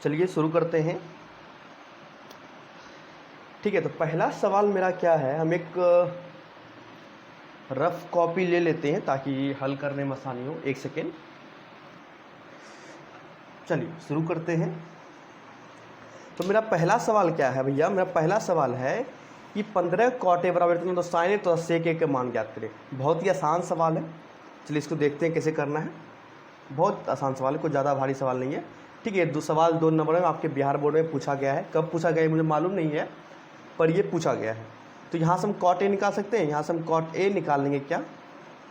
चलिए शुरू करते हैं। ठीक है, तो पहला सवाल मेरा क्या है, हम एक रफ कॉपी ले लेते हैं ताकि हल करने में आसानी हो। एक सेकेंड, चलिए शुरू करते हैं। तो मेरा पहला सवाल क्या है भैया, मेरा पहला सवाल है कि 15 cot A बराबर इतना, तो साइन ए तो सेक ए का मान ज्ञात करें। बहुत ही आसान सवाल है, चलिए इसको देखते हैं कैसे करना है। बहुत आसान सवाल है, कोई ज़्यादा भारी सवाल नहीं है। ठीक है, दो सवाल 2 नंबर में आपके बिहार बोर्ड में पूछा गया है। कब पूछा गया है मुझे मालूम नहीं है, पर ये पूछा गया है। तो यहाँ से हम cot A निकाल सकते हैं, यहाँ से हम cot A निकाल लेंगे क्या,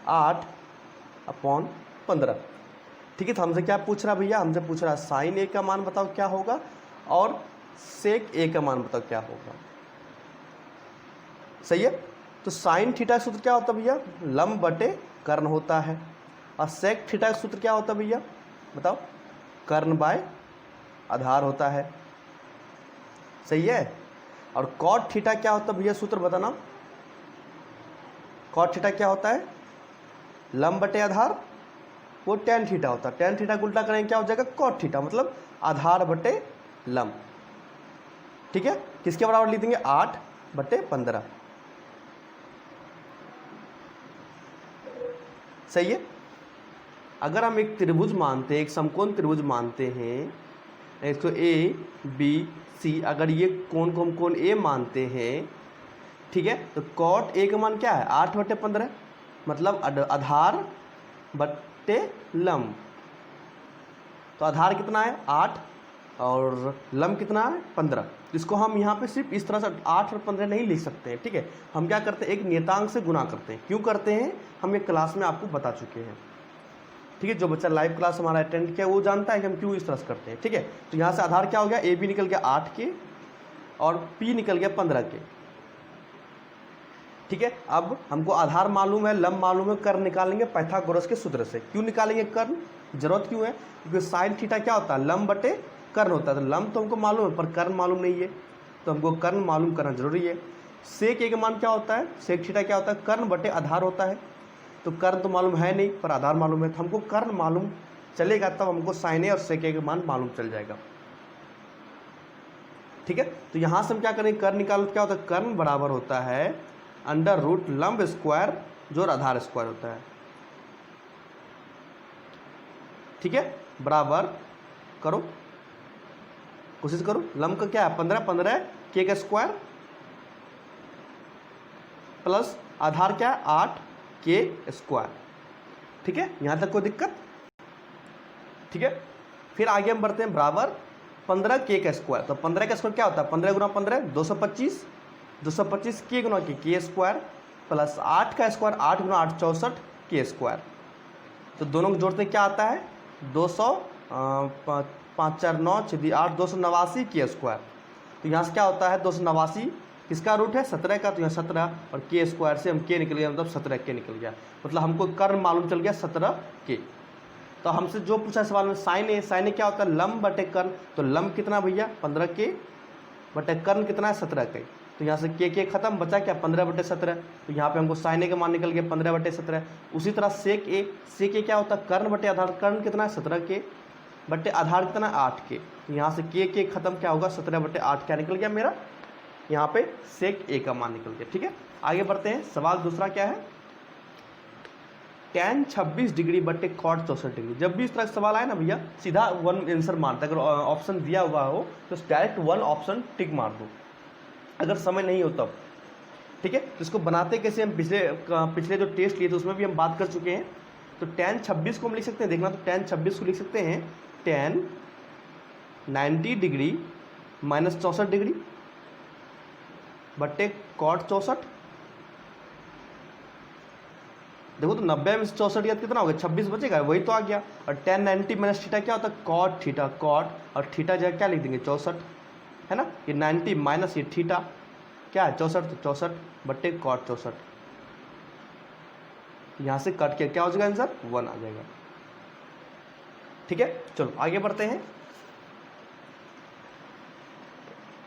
8/15। ठीक है, तो हमसे क्या पूछ रहा भैया, हमसे पूछ रहा साइन ए का मान बताओ क्या होगा और सेक ए का मान बताओ क्या होगा। सही है, तो साइन थीटा का सूत्र क्या होता है भैया, लंब बटे कर्ण होता है। और सेक थीटा का सूत्र क्या होता है भैया बताओ, कर्ण बाय आधार होता है। सही है, और कॉट थीटा क्या होता है भैया, सूत्र बताना। कॉट थीटा क्या होता है, लंब बटे आधार, वो टेन थीटा होता है। टेन थीटा को उल्टा करेंगे क्या हो जाएगा, कॉट थीटा, मतलब आधार बटे लंब। ठीक है, किसके बराबर लिख देंगे, 8/15। सही है, अगर हम एक त्रिभुज मानते हैं, एक समकोण त्रिभुज मानते हैं, इसको ए बी सी, अगर ये कोण को हम कोण ए मानते हैं, ठीक है, तो कॉट ए का मान क्या है, 8/15, मतलब आधार बटे लंब। तो आधार कितना है 8 और लंब कितना है 15। इसको हम यहाँ पे सिर्फ इस तरह से 8 और 15 नहीं लिख सकते हैं। ठीक है, हम क्या करते हैं, एक नियतांक से गुना करते हैं। क्यों करते हैं, हम एक क्लास में आपको बता चुके हैं। ठीक है, जो बच्चा लाइव क्लास हमारा अटेंड किया वो जानता है कि हम क्यों इस तरह से करते हैं। ठीक है, तो यहाँ से आधार क्या हो गया, ए बी निकल गया 8 के और पी निकल गया 15 के। ठीक है, अब हमको आधार मालूम है, लंब मालूम है, कर्ण निकालेंगे पाइथागोरस के सूत्र से। क्यों निकालेंगे कर्ण, जरूरत क्यों है, क्योंकि साइन थीटा क्या होता है, लंब बटे कर्ण होता है। तो लंब तो हमको मालूम है पर कर्ण मालूम नहीं है, तो हमको कर्ण मालूम करना जरूरी है। सेक ए का मान क्या होता है, सेक थीटा क्या होता है, कर्ण बटे आधार होता है। तो कर्ण तो मालूम है नहीं पर आधार मालूम है, तो हमको कर्ण मालूम चलेगा तब हमको साइन ए और सेक ए का मान मालूम चल जाएगा। ठीक है, तो यहाँ से हम क्या करेंगे, कर्ण निकालो, क्या होता है, कर्ण बराबर होता है √ लंब स्क्वायर जोड़ आधार स्क्वायर होता है। ठीक है, बराबर करो, कोशिश करो, लंब का क्या है 15 के का स्क्वायर प्लस आधार क्या है 8 के स्क्वायर। ठीक है, यहां तक कोई दिक्कत। ठीक है, फिर आगे हम बढ़ते हैं, बराबर 15 के का स्क्वायर। तो 15 का स्क्वायर क्या होता है, 15 × 15 225, 225 के गुना के स्क्वायर प्लस 8 का स्क्वायर, 8 × 8 64 के स्क्वायर। तो दोनों को जोड़ते क्या आता है, 200 5 4 9 6 8 289 के स्क्वायर। तो यहाँ से क्या होता है 289 किसका रूट है 17 का, तो यहाँ 17 और के स्क्वायर से हम के निकल गया, मतलब 17 के निकल गया, मतलब हमको कर्ण मालूम चल गया 17 के। तो हमसे जो पूछा सवाल में साइन ए, साइन ए क्या होता है लंब बटे कर्ण। तो लंब कितना भैया 15 के बटे कर्ण कितना है 17 के। तो यहाँ से के खत्म, बचा क्या 15/17। तो यहाँ पे हमको साइन ए का मान निकल गया 15/17। उसी तरह सेक ए क्या होता है कर्ण बटे आधार, कर्ण कितना है 17 के बटे आधार कितना है 8 के। तो यहाँ से के खत्म क्या होगा 17/8 क्या निकल गया मेरा, यहाँ पे सेक ए का मान निकल गया। ठीक है, आगे बढ़ते हैं। सवाल दूसरा क्या है, tan 26 डिग्री बटे cot 64 डिग्री। जब भी इस तरह का सवाल आए ना भैया, सीधा 1 आंसर मारता है। अगर ऑप्शन दिया हुआ हो तो डायरेक्ट 1 ऑप्शन टिक मार दो, अगर समय नहीं हो तब। ठीक है, तो इसको बनाते कैसे, हम पिछले जो टेस्ट लिए थे उसमें भी हम बात कर चुके हैं। तो tan 26 को हम लिख सकते हैं, देखना, तो tan 26 को लिख सकते हैं tan 90 डिग्री माइनस 64 डिग्री बटे cot 64। देखो तो 90 में 64 याद कितना हो गया, 26 बचेगा, वही तो आ गया। और tan 90 माइनस थीटा क्या होता है cot थीटा, cot और थीटा जो है क्या लिख देंगे 64, है ना। ये 90 माइनस ये थीटा क्या है 64, तो 64 बटे cot 64। यहाँ से कट के क्या हो जाएगा आंसर 1 आ जाएगा। ठीक है, चलो आगे बढ़ते हैं।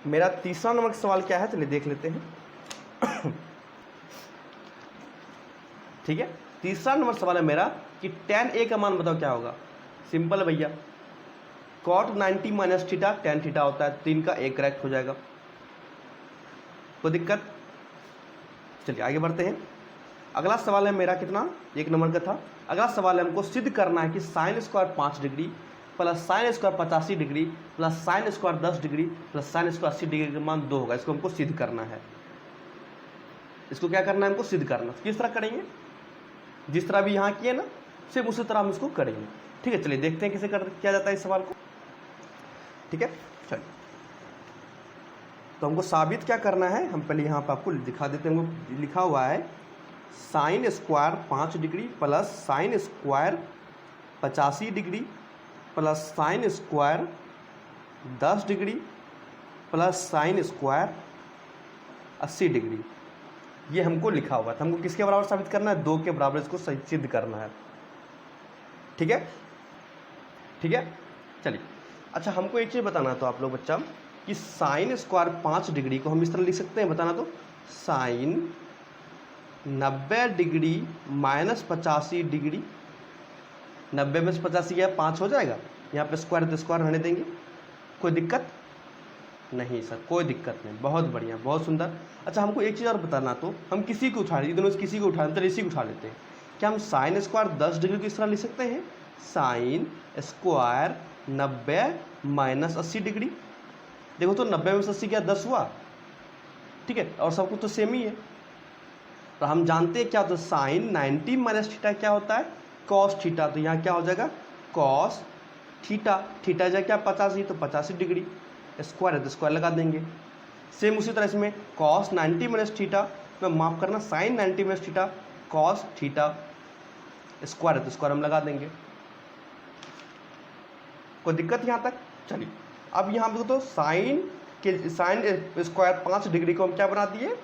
मेरा तीसरा नंबर का सवाल क्या है, चलिए देख लेते हैं। ठीक है, तीसरा नंबर सवाल है मेरा कि tan a का मान बताओ क्या होगा। सिंपल है भैया, cot 90 minus theta tan theta होता है, 3 का एक करेक्ट हो जाएगा, कोई दिक्कत। चलिए आगे बढ़ते हैं। अगला सवाल है मेरा कितना, 1 नंबर का था। अगला सवाल है हमको सिद्ध करना है कि sine square 5 degree plus sine square 85 degree plus sine square 10 degree plus sine square 80 degree का मान 2 होगा। इसको हमको सिद्ध करना है। इसको क्या करना है हमको सिद्ध करना। किस तरह करेंगे, जिस तरह भी यहाँ किए ना सिर्फ उसी तरह हम इसको करेंगे। ठीक है, चलिए देखते हैं कैसे किया जाता है इस सवाल को। ठीक है, चलिए तो हमको साबित क्या करना है, हम पहले यहाँ पर आपको दिखा देते हैं। हमको लिखा हुआ है sine square 5 degree plus sine square 85 degree plus sine square 10 degree plus sine square 80 degree, ये हमको लिखा हुआ था। हमको किसके बराबर साबित करना है, 2 के बराबर इसको सिद्ध करना है। ठीक है, ठीक है, चलिए। अच्छा, हमको एक चीज़ बताना तो आप लोग बच्चा कि साइन स्क्वायर 5 डिग्री को हम इस तरह लिख सकते हैं, बताना तो साइन 90 डिग्री माइनस 85 डिग्री, 90 में से 85 गया 5 हो जाएगा, यहाँ पे स्क्वायर तो स्क्वायर रहने देंगे, कोई दिक्कत नहीं सर, कोई दिक्कत नहीं, बहुत बढ़िया, बहुत सुंदर। अच्छा, हमको एक चीज़ और बताना तो हम किसी को उठा लें, दोनों से किसी को उठा लें, तो इसी को उठा लेते हैं। क्या हम साइन स्क्वायर 10 डिग्री को इस तरह लिख सकते हैं, साइन स्क्वायर 90 माइनस 80 डिग्री। देखो तो 90 में से 80 क्या 10 हुआ, ठीक है, और सब कुछ तो सेम ही है। तो हम जानते हैं क्या होता है, साइन 90 माइनस थीटा क्या होता है, कॉस थीटा। तो यहाँ क्या हो जाएगा, कॉस थीटा, थीटा जाए क्या 85, तो 85 डिग्री, स्क्वायर है तो स्क्वायर लगा देंगे। सेम उसी तरह इसमें कॉस 90 माइनस थीटा में माफ करना, sine 90 minus theta cos theta, square है तो स्क्वायर हम लगा देंगे, कोई दिक्कत यहाँ तक। चलिए अब यहाँ पे तो साइन स्क्वायर 5 डिग्री को हम क्या बना दिए,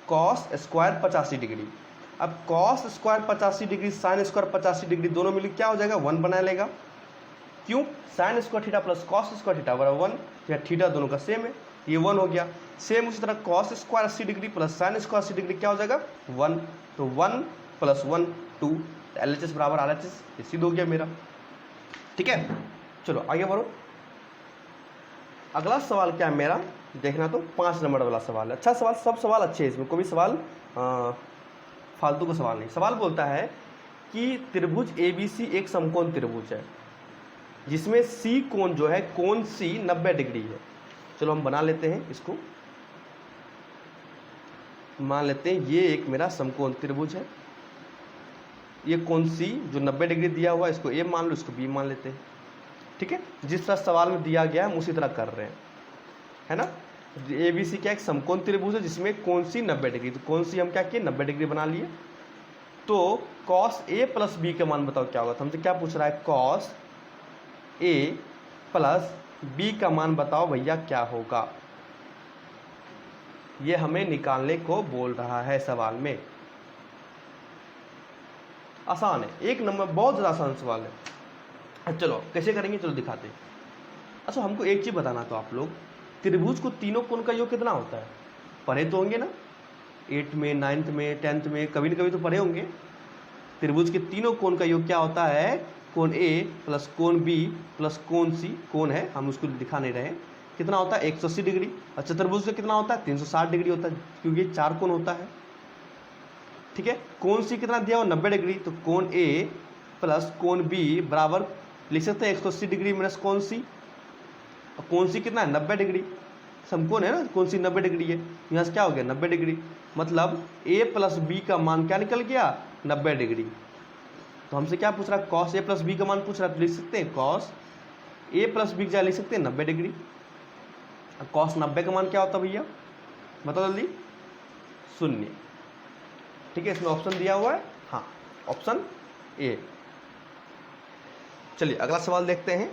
कॉस स्क्वायर 85 डिग्री। अब cos square 85 degree sine square 85 degree दोनों मिलकर क्या हो जाएगा, 1 बना लेगा। क्यों, sign square theta plus cos square theta बराबर 1, या थीटा दोनों का सेम है, ये 1 हो गया। सेम उसी तरह cos square 80 degree plus sine square 80 degree क्या हो जाएगा 1, तो 1 प्लस 1 2, LHS बराबर RHS, ये सिद्ध हो गया मेरा। ठीक है, चलो आगे बढ़ो। अगला सवाल क्या है मेरा, देखना तो 5 नंबर वाला सवाल है। अच्छा सवाल, सब सवाल अच्छे हैं, इसमें कोई भी सवाल फालतू का सवाल नहीं। सवाल बोलता है कि त्रिभुज ABC एक समकोण त्रिभुज है जिसमें C कोण जो है, कोण C 90 डिग्री है। चलो हम बना लेते हैं इसको, मान लेते हैं ये एक मेरा समकोण त्रिभुज है, ये कोण C जो 90 डिग्री दिया हुआ है, इसको A मान लो, इसको B मान लेते हैं। ठीक है, जिस तरह सवाल में दिया गया है हम उसी तरह कर रहे हैं, है ना। ABC क्या एक समकोण त्रिभुज है जिसमें कोण C 90 डिग्री, तो कोण C हम क्या किए 90 डिग्री बना लिए। तो cos A प्लस B का मान बताओ क्या होगा, तो हमसे क्या पूछ रहा है, cos A प्लस B का मान बताओ भैया क्या होगा, ये हमें निकालने को बोल रहा है सवाल में। आसान है, 1 नंबर, बहुत ज़्यादा आसान सवाल है। चलो कैसे करेंगे, चलो दिखाते हैं। अच्छा, हमको एक चीज़ बताना तो आप लोग, त्रिभुज को तीनों कोण का योग कितना होता है, पढ़े तो होंगे ना, 8th में 9th में 10th में कभी न कभी तो पढ़े होंगे। त्रिभुज के तीनों कोण का योग क्या होता है, कोण A प्लस कोण B प्लस कोण C, कोण है हम उसको दिखा नहीं रहे, कितना होता है 180 डिग्री। और चतुर्भुज का कितना होता है 360 डिग्री होता है, क्योंकि 4 कोण होता है। ठीक है, कोण C कितना दिया हुआ 90 डिग्री, तो कोण A प्लस कोण B बराबर लिख सकते हैं 180 डिग्री माइनस कोण C। और कोण C कितना है 90 डिग्री, समकोण है ना, कोण C 90 डिग्री है, यहाँ से क्या हो गया 90 डिग्री, मतलब A प्लस B का मान क्या निकल गया 90 डिग्री। तो हमसे क्या पूछ रहा है, cos A प्लस B का मान पूछ रहा है, तो लिख सकते हैं cos A प्लस B की जगह लिख सकते हैं 90 डिग्री। cos 90 का मान क्या होता है भैया, बताओ जल्दी, 0। ठीक है, इसमें ऑप्शन दिया हुआ है, हाँ ऑप्शन A। चलिए अगला सवाल देखते हैं।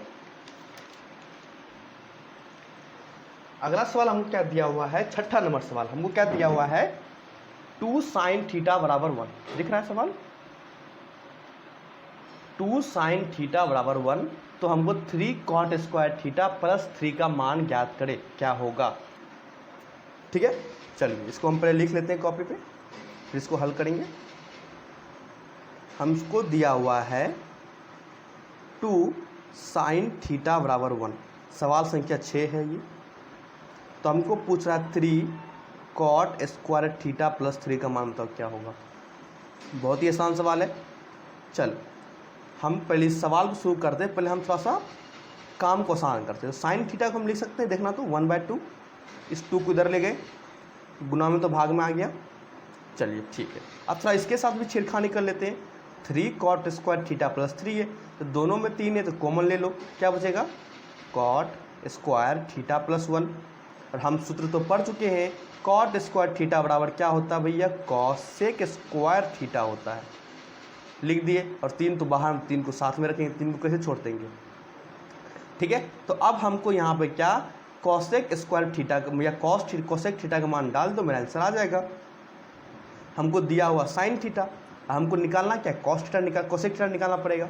अगला सवाल हमको क्या दिया हुआ है, 6ठा नंबर सवाल हमको क्या दिया हुआ है, 2 sin थीटा बराबर 1, दिख रहा है सवाल, 2 sin थीटा बराबर 1, तो हमको 3 cot स्क्वायर थीटा प्लस 3 का मान ज्ञात करें क्या होगा। ठीक है, चलिए इसको हम पहले लिख लेते हैं कॉपी पे, फिर इसको हल करेंगे। हमको दिया हुआ है 2 साइन थीटा बराबर 1। सवाल संख्या 6 है ये। तो हमको पूछ रहा है 3 कॉट स्क्वायर थीटा प्लस 3 का मान बताओ क्या होगा। बहुत ही आसान सवाल है। चल हम पहले इस सवाल को शुरू करते हैं। पहले हम थोड़ा सा काम को आसान करते हैं। साइन थीटा को हम लिख सकते हैं, देखना तो 1/2, इस 2 को इधर ले गए, गुना में तो भाग में आ गया। चलिए ठीक है, अब थोड़ा इसके साथ भी छेड़खानी कर लेते हैं। 3 कॉट स्क्वायर थीटा प्लस 3 है, तो दोनों में 3 है तो कॉमन ले लो, क्या बचेगा कॉट स्क्वायर थीटा प्लस 1। और हम सूत्र तो पढ़ चुके हैं, कॉट स्क्वायर थीटा बराबर क्या होता है भैया, कॉसेक स्क्वायर थीटा होता है। लिख दिए, और 3 तो बाहर, हम 3 को साथ में रखेंगे, 3 को कैसे छोड़ देंगे। ठीक है, तो अब हमको यहाँ पे क्या कॉसेक स्क्वायर थीटा या कॉसेक थीटा का मान डाल दो, मेरा आंसर आ जाएगा। हमको दिया हुआ साइन थीटा, हमको निकालना क्या कॉस थीटा, कॉसेक थीटा निकालना पड़ेगा।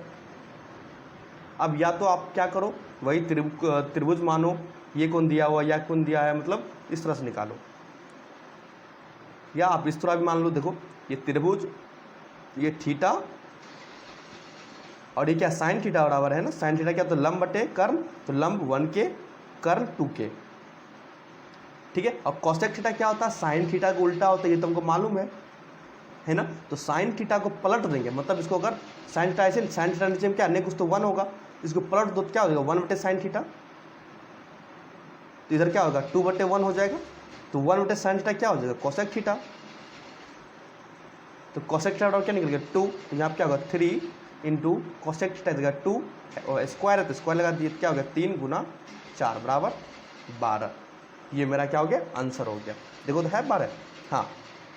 अब या तो आप क्या करो, वही त्रिभुज मानो, ये कौन दिया हुआ या कौन दिया है, मतलब इस तरह से निकालो, या आप इस तरह भी मान लो। देखो ये त्रिभुज, ये थीटा, और ये क्या साइन थीटा बराबर है ना, साइन थीटा क्या तो लंब बटे कर्ण, तो लंब 1 के कर्ण 2 के। ठीक है, और कॉसेक थीटा क्या होता है, साइन थीटा का उल्टा होता है, ये तुमको मालूम है ना। तो साइन थीटा को पलट देंगे, मतलब इसको अगर साइन थीटा ऐसे, साइन थीटा नीचे में क्या अन्य कुछ तो 1 होगा, इसको पलट दो तो क्या हो जाएगा 1 बटे साइन थीटा, तो इधर क्या होगा 2/1 हो जाएगा। तो 1 बटे साइन थीटा क्या हो जाएगा कॉसेक थीटा, तो कॉसेक थीटा बराबर क्या निकल गया 2, तो यहाँ क्या होगा 3 इंटू कॉसेक थीटा जगह 2, और स्क्वायर है तो स्क्वायर लगा दिए, क्या हो गया 3 गुना 4 बराबर 12। ये मेरा क्या हो गया आंसर हो गया। देखो तो है 12, हाँ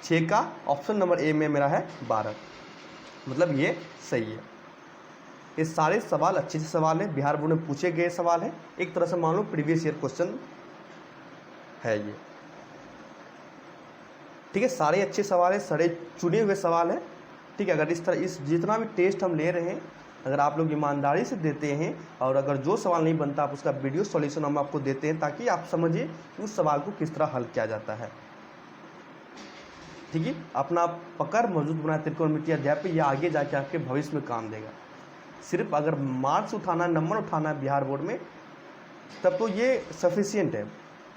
6 का ऑप्शन नंबर ए में मेरा है 12, मतलब ये सही है। ये सारे सवाल अच्छे से सवाल है, बिहार बोर्ड में पूछे गए सवाल है, एक तरह से मान लो प्रीवियस ईयर क्वेश्चन है ये। ठीक है, सारे अच्छे सवाल है, सारे चुने हुए सवाल है। ठीक है, अगर इस तरह इस जितना भी टेस्ट हम ले रहे हैं, अगर आप लोग ईमानदारी से देते हैं, और अगर जो सवाल नहीं बनता आप उसका वीडियो सॉल्यूशन हम आपको देते हैं, ताकि आप समझिए कि उस सवाल को किस तरह हल किया जाता है। ठीक है, अपना पकड़ मौजूद बनाए त्रिकोणमितीय अध्याय पे, यह आगे जाके आपके भविष्य में काम देगा। सिर्फ अगर मार्क्स उठाना, नंबर उठाना है बिहार बोर्ड में, तब तो ये सफिशियंट है,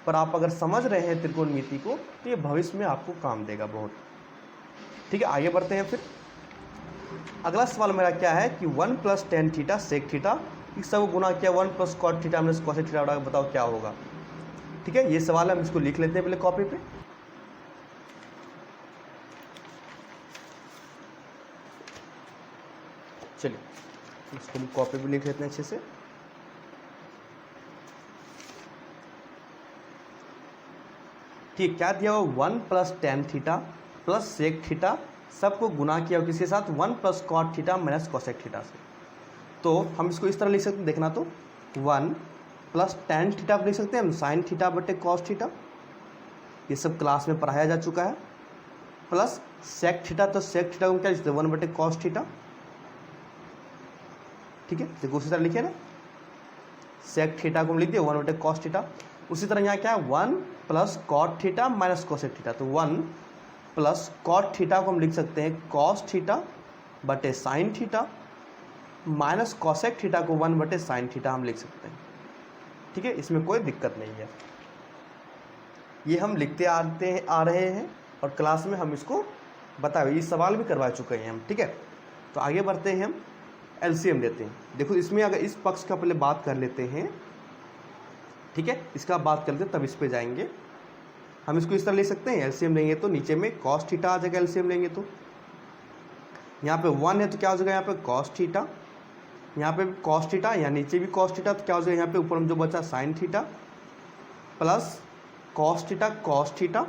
पर आप अगर समझ रहे हैं त्रिकोणमिति को, तो ये भविष्य में आपको काम देगा बहुत। ठीक है, आगे बढ़ते हैं। फिर अगला सवाल मेरा क्या है कि 1 + tan थीटा सेक थीटा, इस सब गुना किया 1 + cot theta minus cosec theta, बताओ क्या होगा। ठीक है, ये सवाल हम इसको लिख लेते हैं पहले कॉपी पे। चलिए इसको हम कॉपी पे लिख लेते हैं अच्छे से। ठीक, क्या दिया हुआ 1 + tan theta plus sec theta, सबको गुना किया किसके साथ 1 + cot theta minus cosec theta से। तो हम इसको इस तरह लिख सकते हैं, देखना तो 1 + tan थीटा को लिख सकते हैं हम साइन थीटा बटे कॉस थीटा, ये सब क्लास में पढ़ाया जा चुका है, प्लस सेक थीटा, तो सेक थीटा को क्या लिखते हैं 1 बटे कॉस थीटा। ठीक है, देखो उसी तरह लिखे ना, सेक थीटा को हम लिख दिए 1 बटे कॉस थीटा। उसी तरह यहाँ क्या है 1 + cot theta minus cosec theta, तो 1 + cot थीटा को हम लिख सकते हैं कॉस थीटा बटे sine theta, minus cosec theta को 1 बटे साइन थीटा हम लिख सकते हैं। ठीक है, इसमें कोई दिक्कत नहीं है, ये हम लिखते आ रहे हैं, और क्लास में हम इसको बताए, ये सवाल भी करवा चुके हैं हम। ठीक है, तो आगे बढ़ते हैं, हम एलसीएम लेते हैं। देखो इसमें अगर इस पक्ष का पहले बात कर लेते हैं, ठीक है, इसका बात करते तब इस पे जाएंगे। हम इसको इस तरह ले सकते हैं, एलसीएम लेंगे तो नीचे में कॉस थीटा आ जाएगा, एलसीएम लेंगे तो यहाँ पे 1 है तो क्या हो जाएगा यहाँ पे कॉस थीटा, यहाँ पे कॉस थीटा, यहाँ नीचे भी कॉस थीटा, तो क्या हो जाएगा यहाँ पे ऊपर में जो बचा sign theta plus cos theta cos theta.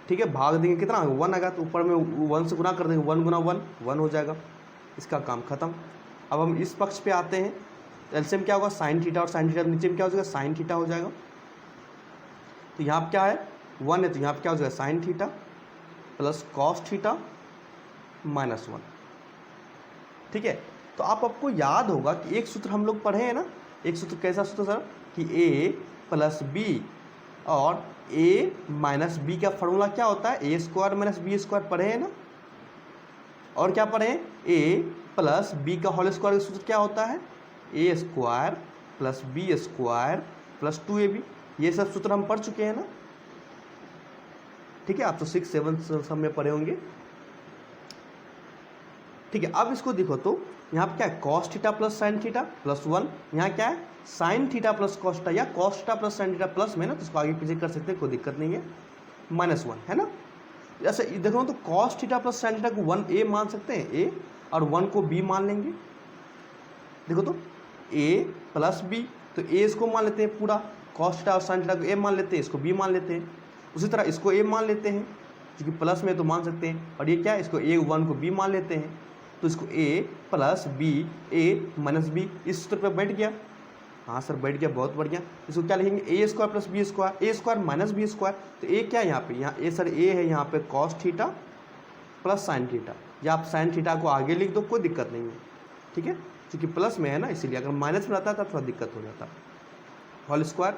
ठीक है, भाग देंगे कितना 1 आएगा, तो ऊपर में 1 से गुना कर देंगे, 1 गुना 1 1 हो जाएगा, इसका काम खत्म। अब हम इस पक्ष पे आते हैं, एलसीएम क्या होगा साइन थीटा, और साइन थीटा नीचे में क्या हो जाएगा साइन थीटा हो जाएगा। तो यहाँ पर क्या है 1 है, तो यहाँ पर क्या हो जाएगा sign theta plus cos theta minus 1। ठीक है, तो आपको याद होगा कि एक सूत्र हम लोग पढ़े हैं ना, एक सूत्र कैसा सूत्र सर, कि a + b और a - b का फॉर्मूला क्या होता है, a² - b² पढ़े हैं ना। और क्या पढ़े हैं, a + b का होल स्क्वायर का सूत्र क्या होता है, a square plus B square plus 2ab, ये सब सूत्र हम पढ़ चुके हैं ना, ठीक है, आप तो 6, 7 सब में पढ़े होंगे। ठीक है, अब इसको देखो तो यहाँ पे क्या है, cos theta plus sine theta plus 1, यहाँ क्या है sine theta plus cos theta, या cos theta plus sine theta plus में ना, तो इसको आगे पीछे कर सकते हैं, कोई दिक्कत नहीं है, -1 है ना। जैसे देखो तो cos theta plus sine theta को 1a मान सकते हैं, a, और 1 को b मान लेंगे। देखो तो a प्लस b, तो a इसको मान लेते हैं पूरा, कॉस थीटा और साइन थीटा को a मान लेते हैं, इसको b मान लेते हैं, उसी तरह इसको a मान लेते हैं क्योंकि प्लस में तो मान सकते हैं, और ये क्या है, इसको a 1 को b मान लेते हैं, तो इसको a plus b, a minus b, इस सूत्र पे बैठ गया। हाँ सर बैठ गया, बहुत बढ़िया। इसको क्या लिखेंगे, ए स्क्वायर प्लस बी स्क्वायर, ए स्क्वायर माइनस बी स्क्वायर, तो ए क्या है यहाँ पे, यहाँ ए सर ए है यहाँ पे cos theta plus sine theta, या आप साइन थीटा को आगे लिख दो, कोई दिक्कत नहीं है, ठीक है, क्योंकि प्लस में है ना, इसीलिए अगर माइनस में रहता है तब थोड़ा दिक्कत हो जाता। होल स्क्वायर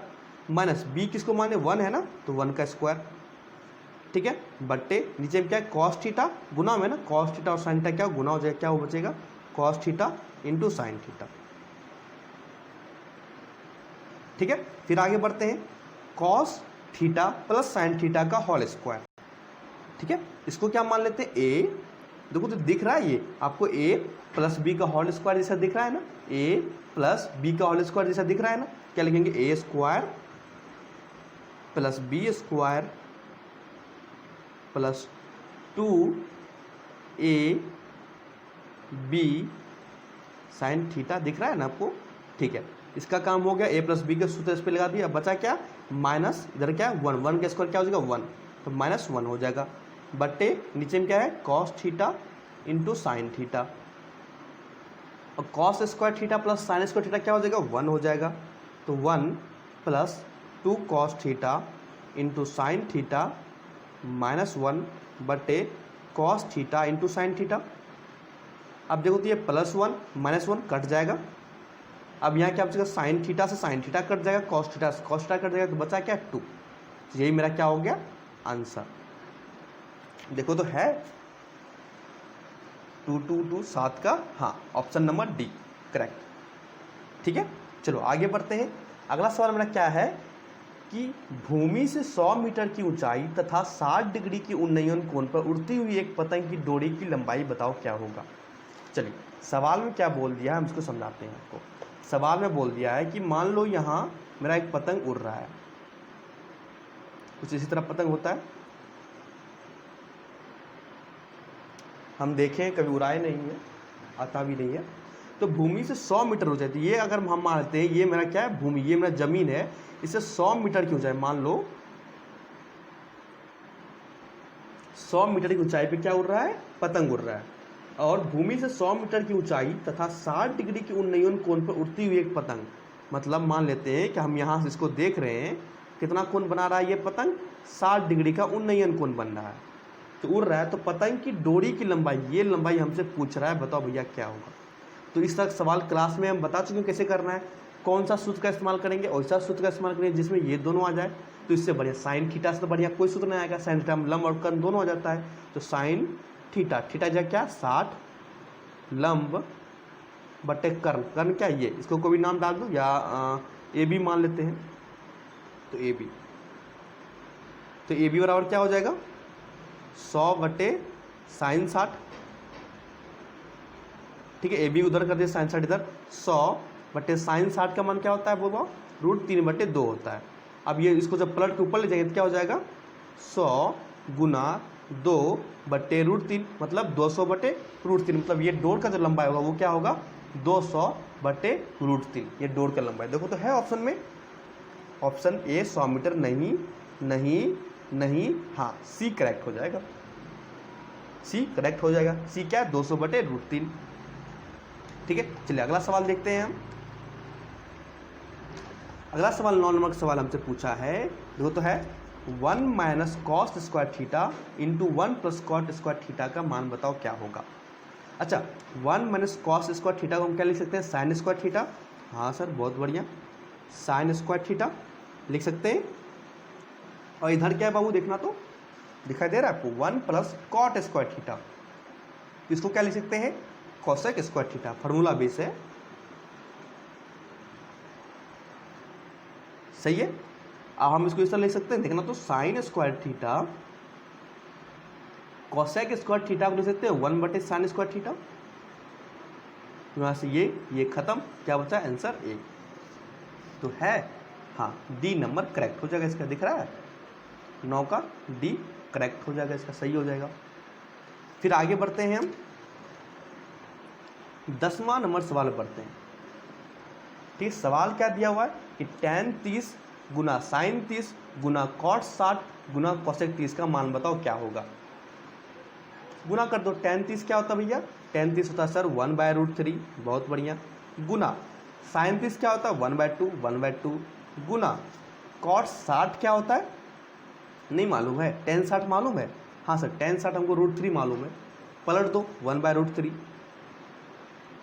माइनस बी किसको माने 1 है ना, तो 1 का स्क्वायर, ठीक है, बट्टे नीचे में क्या है कॉस थीटा, गुना में ना कॉस थीटा और साइन थीटा क्या गुना हो जाएगा, क्या हो बचेगा cos theta into sine theta, ठीक है। फिर आगे बढ़ते हैं, cos theta plus sine theta का होल स्क्वायर, ठीक है, इसको क्या मान लेते हैं ए, देखो तो दिख रहा है ये आपको a प्लस बी का होल स्क्वायर जैसा दिख रहा है ना, a प्लस बी का होल स्क्वायर जैसा दिख रहा है ना, क्या लिखेंगे a square plus B square plus 2ab sine theta, दिख रहा है ना आपको, ठीक है। इसका काम हो गया, a प्लस बी का सूत्र इस पर लगा दिया, बचा क्या माइनस, इधर क्या 1, 1 का स्क्वायर क्या हो जाएगा 1, तो -1 हो जाएगा, बट्टे नीचे में क्या है cos theta into sine theta, और cos square theta plus sine square theta क्या हो जाएगा 1 हो जाएगा, तो 1 plus 2 cos theta into sine theta -1 बटे cos theta into sine theta. अब देखो तो ये +1 -1 कट जाएगा, अब यहाँ क्या बचेगा साइन थीटा से साइन थीटा कट जाएगा, कॉस थीटा से कॉस थीटा कट जाएगा, तो बचा क्या 2, तो यही मेरा क्या हो गया आंसर। देखो तो है 2 2 2 7 का, हाँ ऑप्शन नंबर डी करेक्ट, ठीक है। चलो आगे बढ़ते हैं, अगला सवाल मेरा क्या है कि भूमि से 100 मीटर की ऊंचाई तथा 60 डिग्री की उन्नयन कोण पर उड़ती हुई एक पतंग की डोरी की लंबाई बताओ क्या होगा। चलिए सवाल में क्या बोल दिया है हम इसको समझाते हैं आपको। सवाल में बोल दिया है कि मान लो यहाँ मेरा एक पतंग उड़ रहा है, कुछ इसी तरह पतंग होता है, हम देखें कभी उड़ाए नहीं है, आता भी नहीं है, तो भूमि से 100 मीटर हो जाती है, ये अगर हम मानते हैं ये मेरा क्या है भूमि, ये मेरा जमीन है, इससे 100 मीटर की ऊंचाई, मान लो 100 मीटर की ऊंचाई पे क्या उड़ रहा है पतंग उड़ रहा है, और भूमि से 100 मीटर की ऊंचाई तथा 60 डिग्री की उन्नयन कोण पर उड़ती हुई एक पतंग, मतलब मान लेते हैं कि हम यहाँ से इसको देख रहे हैं, कितना कोण बना रहा है ये पतंग, 60 डिग्री का उन्नयन कोण बन रहा है, तो उड़ रहा है, तो पतंग की डोरी की लंबाई, ये लंबाई हमसे पूछ रहा है, बताओ भैया क्या होगा। तो इस तरह सवाल क्लास में हम बता चुके हैं कैसे करना है, कौन सा सूत्र का इस्तेमाल करेंगे, वैसा सूत्र का इस्तेमाल करेंगे जिसमें ये दोनों आ जाए, तो इससे बढ़िया साइन थीटा से तो बढ़िया कोई सूत्र नहीं आएगा, साइन थीटा में लंब और कर्ण दोनों आ जाता है, तो साइन थीटा, थीटा जा क्या 60 लंब बटे कर्ण, कर्ण क्या ये, इसको कोई भी नाम डाल दो, या ए बी मान लेते हैं, तो ए बी, तो ए बी बराबर क्या हो जाएगा 100 बटे साइन 60, ठीक है, ए बी उधर कर दिया साइन 60 इधर, 100 बटे साइन 60 का मान क्या होता है बोलो, √3/2 होता है। अब ये इसको जब पलट के ऊपर ले जाएंगे तो क्या हो जाएगा 100 गुना 2 बटे √3, मतलब 200 बटे √3, मतलब ये डोर का जो लंबाई होगा वो क्या होगा 200 बटे √3, ये डोर का लंबाई। देखो तो है ऑप्शन में, ऑप्शन ए 100 मीटर नहीं नहीं नहीं, हाँ सी करेक्ट हो जाएगा, सी करेक्ट हो जाएगा, सी क्या है 200 बटे √3, ठीक है। चलिए अगला सवाल देखते हैं हम। अगला सवाल 9 नंबर का सवाल हमसे पूछा है, देखो तो है 1 minus cos square theta into 1 plus cot square theta का मान बताओ क्या होगा। अच्छा 1 माइनस कॉस स्क्वायर थीटा को हम क्या लिख सकते हैं साइन स्क्वायर थीटा, हाँ सर बहुत बढ़िया, साइन स्क्वायर थीटा लिख सकते हैं, और इधर क्या है बाबू देखना तो दिखाई दे रहा है आपको 1 प्लस कॉट स्क्वायर थीटा, इसको क्या लिख सकते हैं cosec square theta, formula base है, सही है। अब हम इसको इस तरह लिख सकते हैं, देखना तो sign square theta cosec square theta को लिख सकते हैं 1/sin स्क्वायर थीटा। यहाँ से ये खत्म, क्या बचा आंसर ए। तो है हाँ डी नंबर करेक्ट हो जाएगा इसका, दिख रहा है 9 का डी करेक्ट हो जाएगा इसका, सही हो जाएगा। फिर आगे बढ़ते हैं हम 10वां नंबर सवाल पढ़ते हैं। ठीक, सवाल क्या दिया हुआ है कि tan 30 गुना sin 30 गुना cot 60 गुना cosec 30 का मान बताओ क्या होगा। गुना कर दो। tan 30 क्या होता है भैया, tan 30 होता है सर 1/√3, बहुत बढ़िया। गुना sin 30 क्या होता है 1/2 गुना cot 60 क्या होता है, नहीं मालूम है। tan 60 मालूम है, हाँ सर tan 60 हमको √3 मालूम है, पलट दो 1/√3।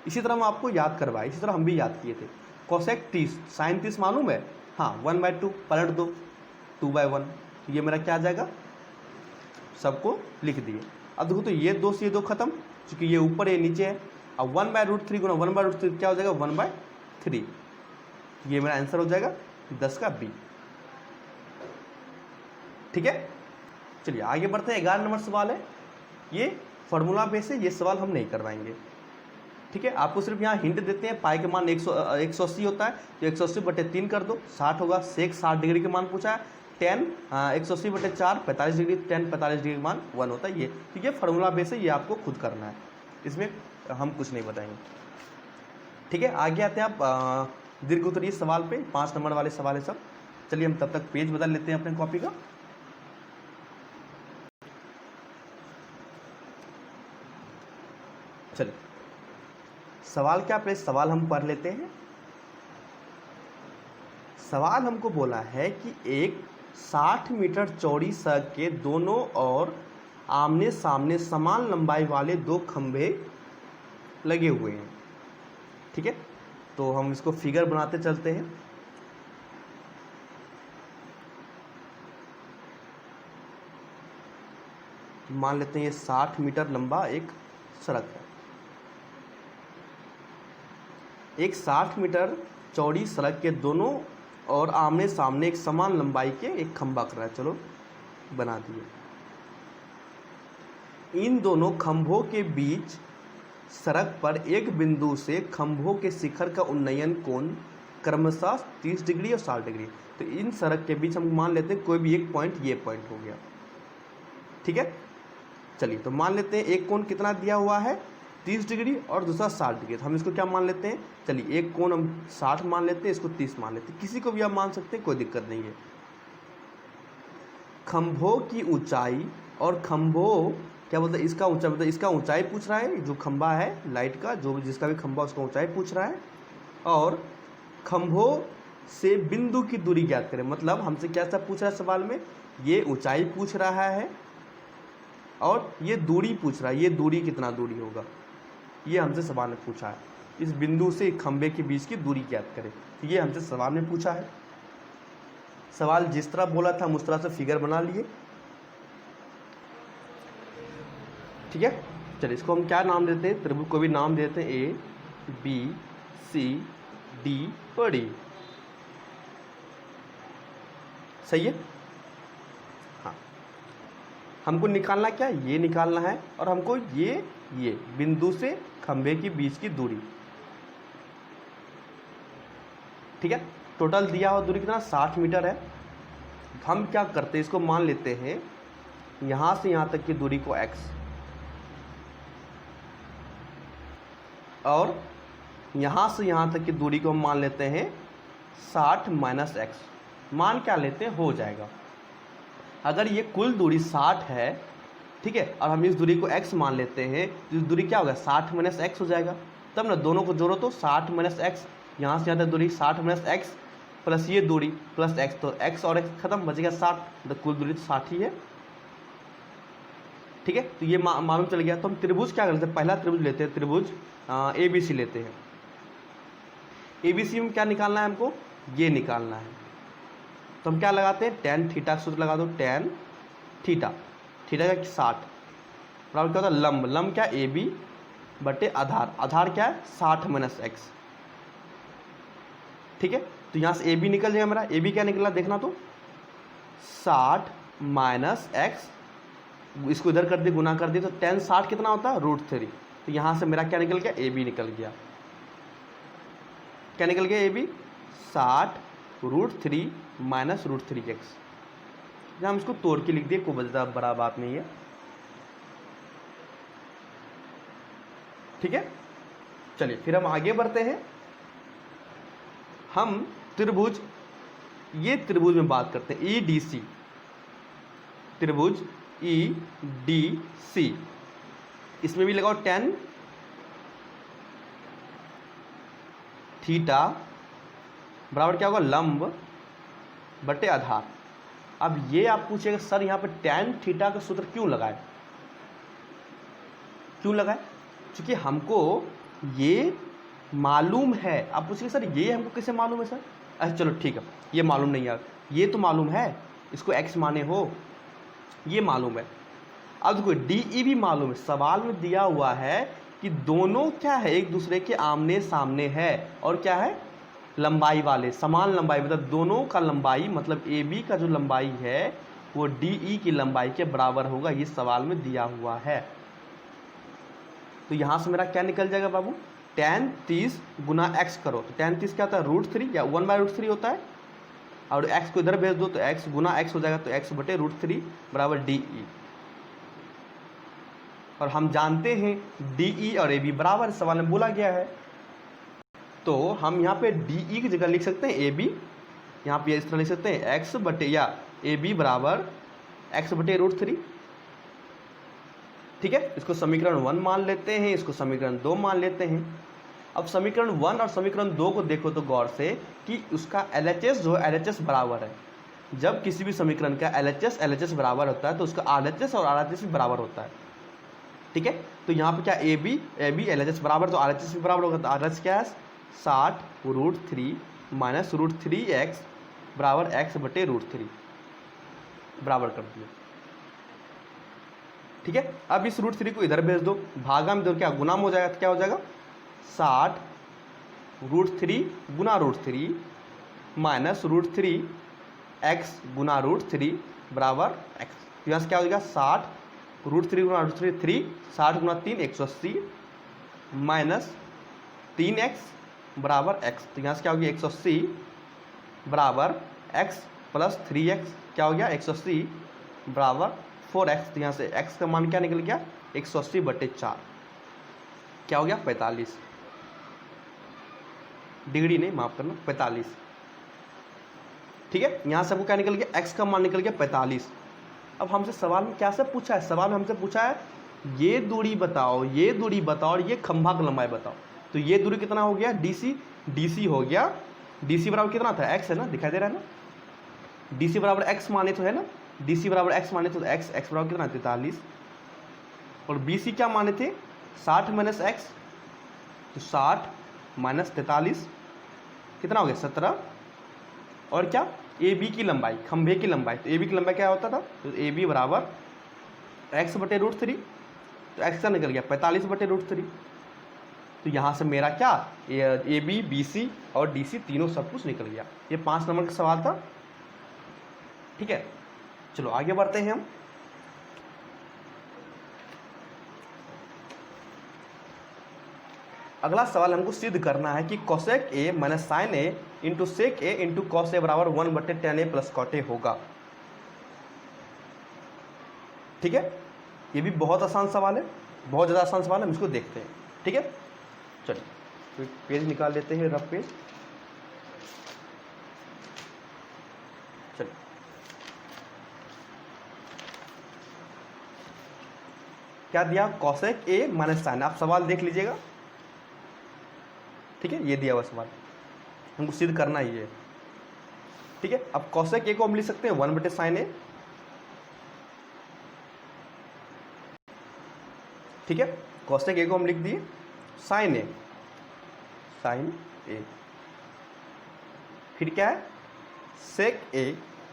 इसी तरह हम आपको याद करवाए, इसी तरह हम भी याद किए थे। cosec 30 sin 30 मालूम है, हाँ 1/2 पलट दो 2/1। ये मेरा क्या आ जाएगा, सबको लिख दिए। अब देखो तो ये दो से ये दो खत्म, क्योंकि ये ऊपर ये नीचे है। अब 1/√3 गुना 1/√3 क्या हो जाएगा 1/3। ये मेरा आंसर हो जाएगा 10 का बी। ठीक है, चलिए आगे बढ़ते हैं। 11 नंबर सवाल है, ये फॉर्मूला बेस है, ये सवाल हम नहीं करवाएंगे। ठीक है, आपको सिर्फ यहाँ हिंट देते हैं। पाई का मान 180 होता है, तो 180/3 कर दो 60 होगा। सेक 60 डिग्री के मान पूछा है। tan 180/4 45 डिग्री, tan 45 डिग्री का मान 1 होता है। ये ठीक है, फार्मूला बेस है, ये आपको खुद करना है, इसमें हम कुछ नहीं बताएंगे। ठीक है, आगे आते हैं आप दीर्घ उत्तरीय सवाल पे, 5 नंबर वाले सवाल है सब। चलिए हम तब तक पेज बदल लेते हैं अपने कॉपी का। चलिए सवाल क्या, पहले सवाल हम पढ़ लेते हैं। सवाल हमको बोला है कि एक 60 मीटर चौड़ी सड़क के दोनों ओर आमने सामने समान लंबाई वाले 2 खंभे लगे हुए हैं। ठीक है, तो हम इसको फिगर बनाते चलते हैं। मान लेते हैं ये 60 मीटर लंबा एक सड़क है। एक 60 मीटर चौड़ी सड़क के दोनों और आमने सामने एक समान लंबाई के एक खंभा कर रहा है। चलो बना दिए। इन दोनों खंभों के बीच सड़क पर एक बिंदु से खंभों के शिखर का उन्नयन कोण क्रमशः 30 डिग्री और 60 डिग्री। तो इन सड़क के बीच हम मान लेते हैं कोई भी एक पॉइंट, ये पॉइंट हो गया। ठीक है, चलिए तो मान लेते हैं एक कोण कितना दिया हुआ है 30 डिग्री और दूसरा 60 डिग्री। तो हम इसको क्या मान लेते हैं, चलिए एक कोण हम 60 मान लेते हैं, इसको 30 मान लेते हैं, किसी को भी आप मान सकते हैं, कोई दिक्कत नहीं है। खंभों की ऊंचाई और खंभों क्या बोलते हैं, इसका ऊंचाई मतलब इसका ऊंचाई पूछ रहा है, जो खंभा है लाइट का, जो जिसका भी खंभा उसका ऊंचाई पूछ रहा है। और खंभों से बिंदु की दूरी ज्ञात करें, मतलब हमसे क्या सब पूछ रहा है सवाल में, ये ऊंचाई पूछ रहा है और ये दूरी पूछ रहा है, ये दूरी कितना दूरी होगा, ये हमसे सवाल ने पूछा है। इस बिंदु से खंभे के बीच की दूरी ज्ञात करें, तो ये हमसे सवाल में पूछा है। सवाल जिस तरह बोला था हम उस तरह से फिगर बना लिए। ठीक है, चलिए इसको हम क्या नाम देते हैं, त्रिभुज को भी नाम देते हैं ए बी सी डी और डी। सही है, हाँ हमको निकालना क्या, ये निकालना है, और हमको ये बिंदु से खंभे के बीच की दूरी। ठीक है, टोटल दिया हुआ दूरी कितना 60 मीटर है। हम क्या करते हैं, इसको मान लेते हैं यहाँ से यहाँ तक की दूरी को x, और यहाँ से यहाँ तक की दूरी को हम मान लेते हैं 60 - x। मान क्या लेते हैं, हो जाएगा। अगर ये कुल दूरी 60 है, ठीक है, और हम इस दूरी को x मान लेते हैं, तो इस दूरी क्या होगा 60 - x हो जाएगा। तब ना दोनों को जोड़ो तो 60 - x, यहाँ से यहाँ तक दूरी 60 - x प्लस ये दूरी प्लस x, तो x और x खत्म, बचेगा 60, तो कुल दूरी तो 60 ही है। ठीक है, तो ये मालूम चल गया। तो हम त्रिभुज क्या करते हैं, पहला त्रिभुज लेते हैं, त्रिभुज ABC लेते हैं। ABC में क्या निकालना है हमको, ये निकालना है। तो हम क्या लगाते हैं, tan थीटा सूत्र लगा दो, tan थीटा, थीटा का 60 बराबर क्या होता है लंब, लंब क्या AB बटे आधार, आधार क्या है 60 - x। ठीक है, तो यहाँ से ए बी निकल जाएगा मेरा। ए बी क्या निकला देखना तो 60 माइनस एक्स, इसको इधर कर दिए गुना कर दिए तो 10 60 कितना होता है √3। तो यहाँ से मेरा क्या निकल गया ए बी निकल गया। क्या निकल गया ए बी 60 √3 माइनस √3x। हम इसको तोड़ के लिख दिए, कोई बड़ा बात नहीं है। ठीक है, चलिए फिर हम आगे बढ़ते हैं। हम त्रिभुज, ये त्रिभुज में बात करते हैं EDC, त्रिभुज EDC। इसमें भी लगाओ tan थीटा बराबर क्या होगा लंब बटे आधार। अब ये आप पूछेगा सर यहाँ पे tan थीटा का सूत्र क्यों लगाए, क्यों लगाए? क्योंकि हमको ये मालूम है। आप पूछिए सर ये हमको कैसे मालूम है सर? अच्छा चलो ठीक है, ये मालूम नहीं यार, ये तो मालूम है, इसको x माने हो, ये मालूम है। अब देखो DE भी मालूम है। सवाल में दिया हुआ है कि दोनों क्या है एक दूसरे के आमने सामने है और क्या है लंबाई वाले, समान लंबाई, मतलब दोनों का लंबाई, मतलब AB का जो लंबाई है वो DE की लंबाई के बराबर होगा, ये सवाल में दिया हुआ है। तो यहाँ से मेरा क्या निकल जाएगा बाबू, tan 30 गुना x करो तो tan 30 क्या होता है √3 या 1/√3 होता है, और x को इधर भेज दो तो x गुना x हो जाएगा, तो x बटे √3 बराबर DE। और हम जानते हैं DE और AB बराबर सवाल में बोला गया है, तो हम यहाँ पे DE की जगह लिख सकते हैं AB, यहाँ पे इस तरह लिख सकते हैं x बटे या AB बराबर x बटे √3। ठीक है, इसको समीकरण 1 मान लेते हैं, इसको समीकरण 2 मान लेते हैं। अब समीकरण 1 और समीकरण 2 को देखो तो गौर से कि उसका LHS जो है LHS बराबर है। जब किसी भी समीकरण का LHS बराबर होता है तो उसका RHS और RHS भी बराबर होता है। ठीक है, तो यहाँ पे क्या AB LHS बराबर, तो RHS भी बराबर होगा। तो RHS क्या है 60 √3 माइनस √3x बराबर x बटे √3 बराबर कर दिया। ठीक है, अब इस √3 को इधर भेज दो, भागा में दो क्या गुना में हो जाएगा, तो क्या हो जाएगा 60 √3 गुना √3 माइनस √3x गुना √3 बराबर x। यहाँ से क्या हो जाएगा 60 √3 गुना √3 3, 60 गुना 3 180 माइनस 3x बराबर x। तो यहाँ से क्या हो गया 180 बराबर x प्लस 3x, क्या हो गया 180 बराबर 4x। तो यहाँ से x का मान क्या निकल गया 180 बटे 4, क्या हो गया 45 डिग्री, नहीं माफ करना 45। ठीक है, यहाँ से आपको क्या निकल गया x का मान निकल गया 45। अब हमसे सवाल में क्या से पूछा है, सवाल में हमसे पूछा है ये दूरी बताओ, ये दूरी बताओ और ये खंभा की लंबाई बताओ। तो ये दूरी कितना हो गया DC हो गया, DC बराबर कितना था x है ना, दिखाई दे रहा है ना, DC बराबर x माने तो है ना, DC बराबर x माने तो x बराबर कितना 43, और BC क्या माने थे 60 माइनस x, तो 60 माइनस 43 कितना हो गया 17, और क्या AB की लंबाई, खंभे की लंबाई, तो AB की लंबाई क्या होता था, तो AB बराबर x बटे √3, तो x का निकल गया 45 बटे √3। तो यहाँ से मेरा क्या AB BC और DC तीनों सब कुछ निकल गया। ये 5 नंबर का सवाल था। ठीक है, चलो आगे बढ़ते हैं हम। अगला सवाल हमको सिद्ध करना है कि cosec A minus sine A into sec A into cos A बराबर 1 बटे tan A plus cot A होगा। ठीक है, ये भी बहुत आसान सवाल है, बहुत ज़्यादा आसान सवाल है, हम इसको देखते हैं। ठीक है, चलिए तो पेज निकाल लेते हैं, रफ पेज। चलिए क्या दिया कोसेक A माइनस साइन, आप सवाल देख लीजिएगा। ठीक है, ये दिया हुआ सवाल हमको सिद्ध करना ही है। ठीक है, अब कोसेक A को हम लिख सकते हैं 1 बटे साइन A। ठीक है, कोसेक A को हम लिख दिए साइन A, फिर क्या है सेक A,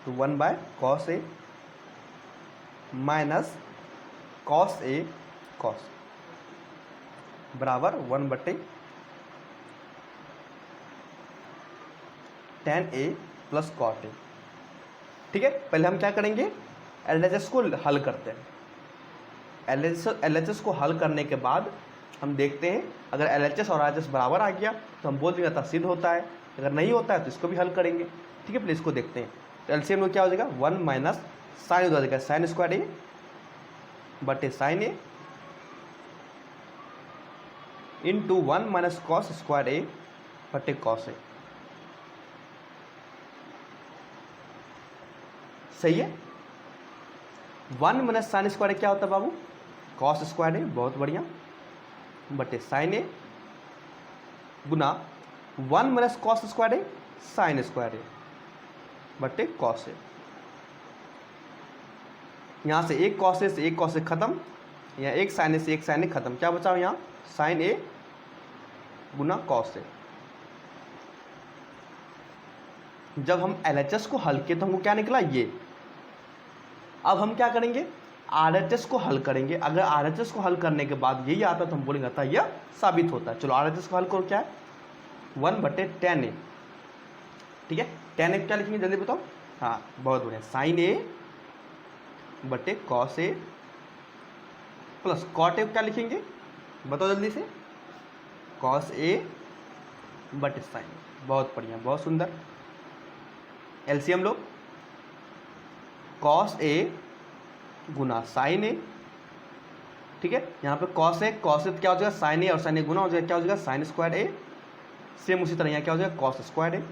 तो 1 by cos A minus cos A cos बराबर 1 बटे tan A plus cot A. ठीक है, पहले हम क्या करेंगे, LHS को हल करते हैं। LHS को हल करने के बाद हम देखते हैं, अगर LHS और RHS बराबर आ गया तो हम बोल देंगे सिद्ध होता है, अगर नहीं होता है तो इसको भी हल करेंगे। ठीक है, पहले इसको देखते हैं। तो एलसीएम में क्या हो जाएगा, 1 माइनस साइन हो जाएगा साइन स्क्वायर ए बटे साइन ए इंटू 1 माइनस कॉस स्क्वायर ए बटे कॉस ए। सही है। 1 माइनस साइन स्क्वायर क्या होता है बाबू, कॉस स्क्वायर ए, बहुत बढ़िया, बटे साइन ए गुना 1 माइनस कॉस स्क्वायर ए साइन स्क्वायर ए बटे कॉस ए। यहां से एक कॉस ए से एक कॉस ए खत्म, या एक साइन ए से एक साइन ए खत्म, क्या बचा यहां sign A Guna cos A. जब हम LHS को हल किए तो हमको क्या निकला ये। अब हम क्या करेंगे, RHS को हल करेंगे। अगर RHS को हल करने के बाद यही आता तो हम बोलेंगे था यह साबित होता है। चलो RHS को हल करो, क्या है 1 बटे tan ए। ठीक है, tan ए क्या लिखेंगे जल्दी बताओ, हाँ बहुत बढ़िया, साइन ए बटे cos A plus cot A क्या लिखेंगे बताओ जल्दी से, कॉस ए बटे साइन। बहुत बढ़िया, बहुत सुंदर। LCM low, cos A Guna sign ए। ठीक है, यहाँ पे कॉस ए क्या हो जाएगा साइन ए, और साइन ए गुना हो जाएगा क्या हो जाएगा साइन स्क्वायर ए। सेम उसी तरह यहाँ क्या हो जाएगा कॉस स्क्वायर ए,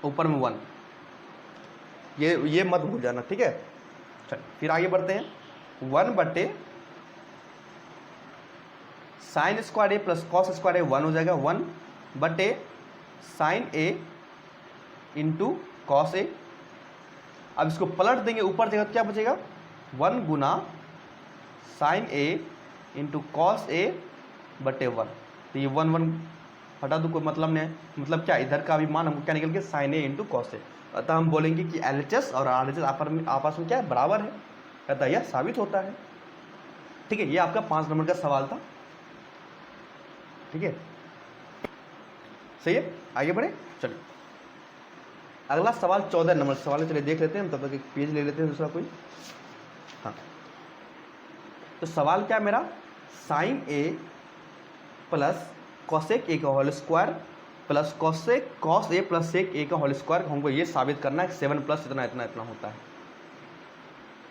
ऊपर में 1। ये मत भूल जाना। ठीक है, चल फिर आगे बढ़ते हैं। 1 बटे sine square A plus cos square ए 1 हो जाएगा, 1 बटे sign A into cos A. अब इसको पलट देंगे ऊपर जगह तो क्या बचेगा 1 गुना sign A into cos A बटे 1। तो ये 1 1 हटा दो, कोई मतलब नहीं है। मतलब क्या, इधर का भी मान हमको क्या निकल गया sign A into cos A. अतः हम बोलेंगे कि LHS और RHS आपस में क्या है बराबर है, अतः यह साबित होता है। ठीक है, ये आपका 5 नंबर का सवाल था। ठीक है, सही है, आगे बढ़े। चलिए अगला सवाल 14 नंबर सवाल है, चलिए देख लेते हैं हम, तब तक एक पेज ले लेते हैं दूसरा कोई। हाँ, तो सवाल क्या है मेरा, साइन ए प्लस कॉसेक ए का whole square plus cosec cos ए प्लस सेक ए का होल स्क्वायर। हमको ये साबित करना है 7 प्लस इतना इतना इतना होता है।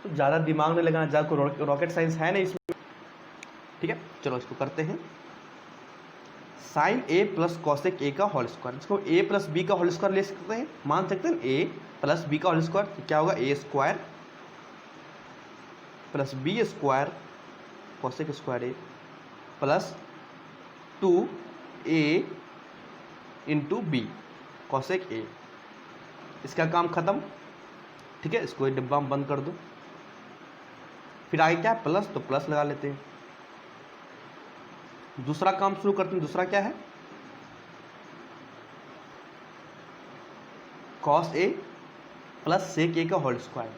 तो ज़्यादा दिमाग नहीं लगाना, ज़्यादा कोई रॉकेट साइंस है नहीं इसमें। ठीक है, चलो इसको करते हैं। साइन ए प्लस कॉसेक ए का होल स्क्वायर, इसको ए प्लस बी का होल स्क्वायर ले सकते हैं, मान सकते हैं ए प्लस बी का होल स्क्वायर। तो क्या होगा A square plus B square cosec square A plus 2a into B cosec A. इसका काम खत्म। ठीक है, इसको डिब्बा में बंद कर दो। फिर आगे क्या है प्लस, तो प्लस लगा लेते हैं। दूसरा काम शुरू करते हैं। दूसरा क्या है, कॉस ए प्लस सेक ए का whole square,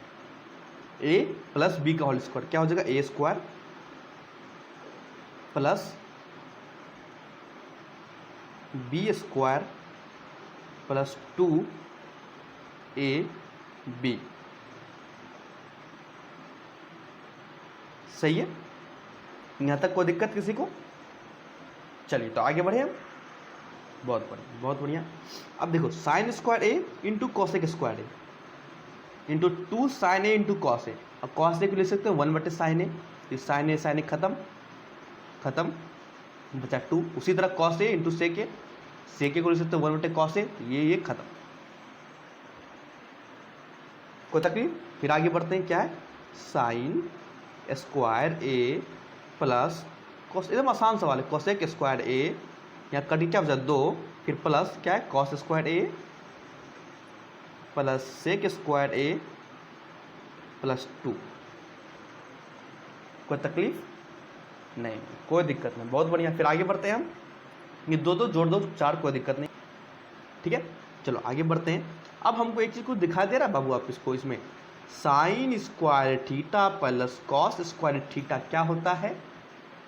A plus B का होल स्क्वायर क्या हो जाएगा A square plus B square plus 2ab। सही है, यहाँ तक कोई दिक्कत किसी को। चलिए तो आगे बढ़े हम। बहुत बढ़िया, बहुत बढ़िया। अब देखो sine square A into cosec square A into 2 sign A into cos A. अब कॉस ए को ले सकते हैं 1 बटे साइन ए, साइन ए खत्म खत्म, बचा 2। उसी तरह कॉस ए इंटू सेक ए को ले सकते हैं 1 बटे कॉस ए, ये खत्म, कोई तकलीफ। फिर आगे बढ़ते हैं, क्या है sine square A plus cos, एकदम आसान सवाल है, कॉसेक स्क्वायर ए, यहाँ कटी क्या बचा 2, फिर प्लस क्या है cos square A plus sec square A plus 2। कोई तकलीफ नहीं, कोई दिक्कत नहीं, बहुत बढ़िया। फिर आगे बढ़ते हैं हम, ये 2 जोड़ दो 4, कोई दिक्कत नहीं। ठीक है, चलो आगे बढ़ते हैं। अब हमको एक चीज़ को दिखा दे रहा है बाबू आप इसको, इसमें sign square theta plus cos square theta क्या होता है,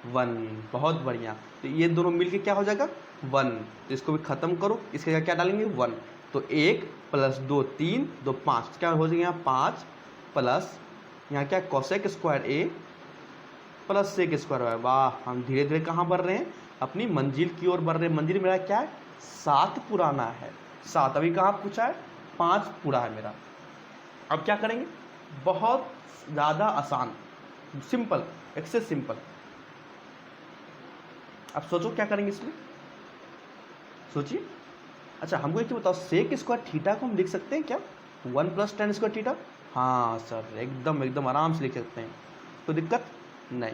1। बहुत बढ़िया। तो ये दोनों मिलके क्या हो जाएगा 1। तो इसको भी खत्म करो, इसके जगह क्या डालेंगे 1। तो 1 + 2 3 2 5, क्या हो जाएगा यहाँ 5 प्लस यहाँ क्या cosec square A plus sec square Y. वाह, हम धीरे धीरे कहाँ बढ़ रहे हैं, अपनी मंजिल की ओर बढ़ रहे हैं। मंजिल मेरा क्या है 7 पुराना है, 7। अभी कहाँ पूछा है 5 पूरा है मेरा। अब क्या करेंगे, बहुत ज़्यादा आसान, सिंपल, एक्सेस सिंपल। अब सोचो क्या करेंगे इसमें, सोचिए। अच्छा हमको एक बताओ, सेक स्क्वायर थीटा को हम लिख सकते हैं क्या 1 + tan स्क्वायर थीटा? हाँ सर, एकदम आराम से लिख सकते हैं, कोई दिक्कत नहीं।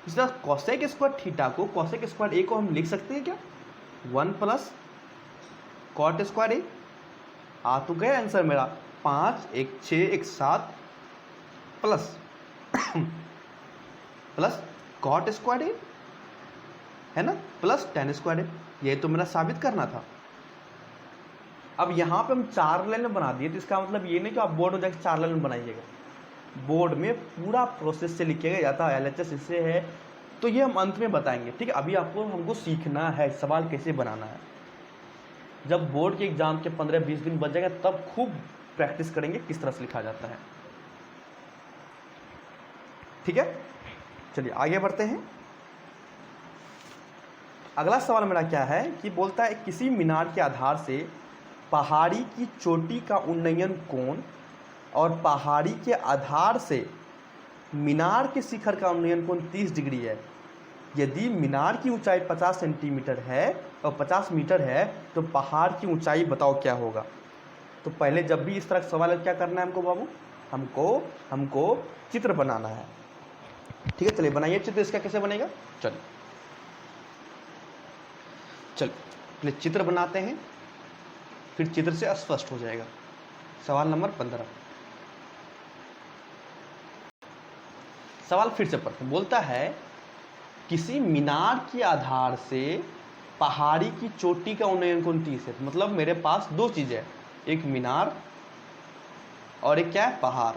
इस तरह कोसेक स्क्वायर थीटा को, कोसेक स्क्वायर ए को हम लिख सकते हैं क्या 1 + कॉट स्क्वायर ए। आ तो गया आंसर मेरा 5 1 6 1 7 प्लस प्लस कॉट स्क्वायर ए है ना, प्लस tan स्क्वायर ए। ये तो मेरा साबित करना था। अब यहाँ पे हम 4 लाइन में बना दिए, तो इसका मतलब ये नहीं कि आप बोर्ड में जाकर 4 लाइन में बनाइएगा। बोर्ड में पूरा प्रोसेस से लिखिएगा, या तो LHS इससे है, तो ये हम अंत में बताएंगे, ठीक है। अभी आपको हमको सीखना है सवाल कैसे बनाना है। जब बोर्ड के एग्जाम के 15-20 दिन बच जाएगा तब खूब प्रैक्टिस करेंगे किस तरह से लिखा जाता है, ठीक है। चलिए आगे बढ़ते हैं। अगला सवाल मेरा क्या है कि बोलता है किसी मीनार के आधार से पहाड़ी की चोटी का उन्नयन कोण और पहाड़ी के आधार से मीनार के शिखर का उन्नयन कोण 30 डिग्री है। यदि मीनार की ऊंचाई 50 सेंटीमीटर है और 50 मीटर है तो पहाड़ की ऊंचाई बताओ क्या होगा। तो पहले जब भी इस तरह का सवाल है क्या करना है हमको बाबू, हमको चित्र बनाना है, ठीक है। चलिए बनाइए चित्र, इसका कैसे बनेगा, चलिए पहले चित्र बनाते हैं, फिर चित्र से स्पष्ट हो जाएगा। सवाल नंबर 15, सवाल फिर से पढ़ते, बोलता है किसी मीनार के आधार से पहाड़ी की चोटी का उन्नयन कोण 30 है। मतलब मेरे पास दो चीजें हैं, एक मीनार और एक क्या है पहाड़।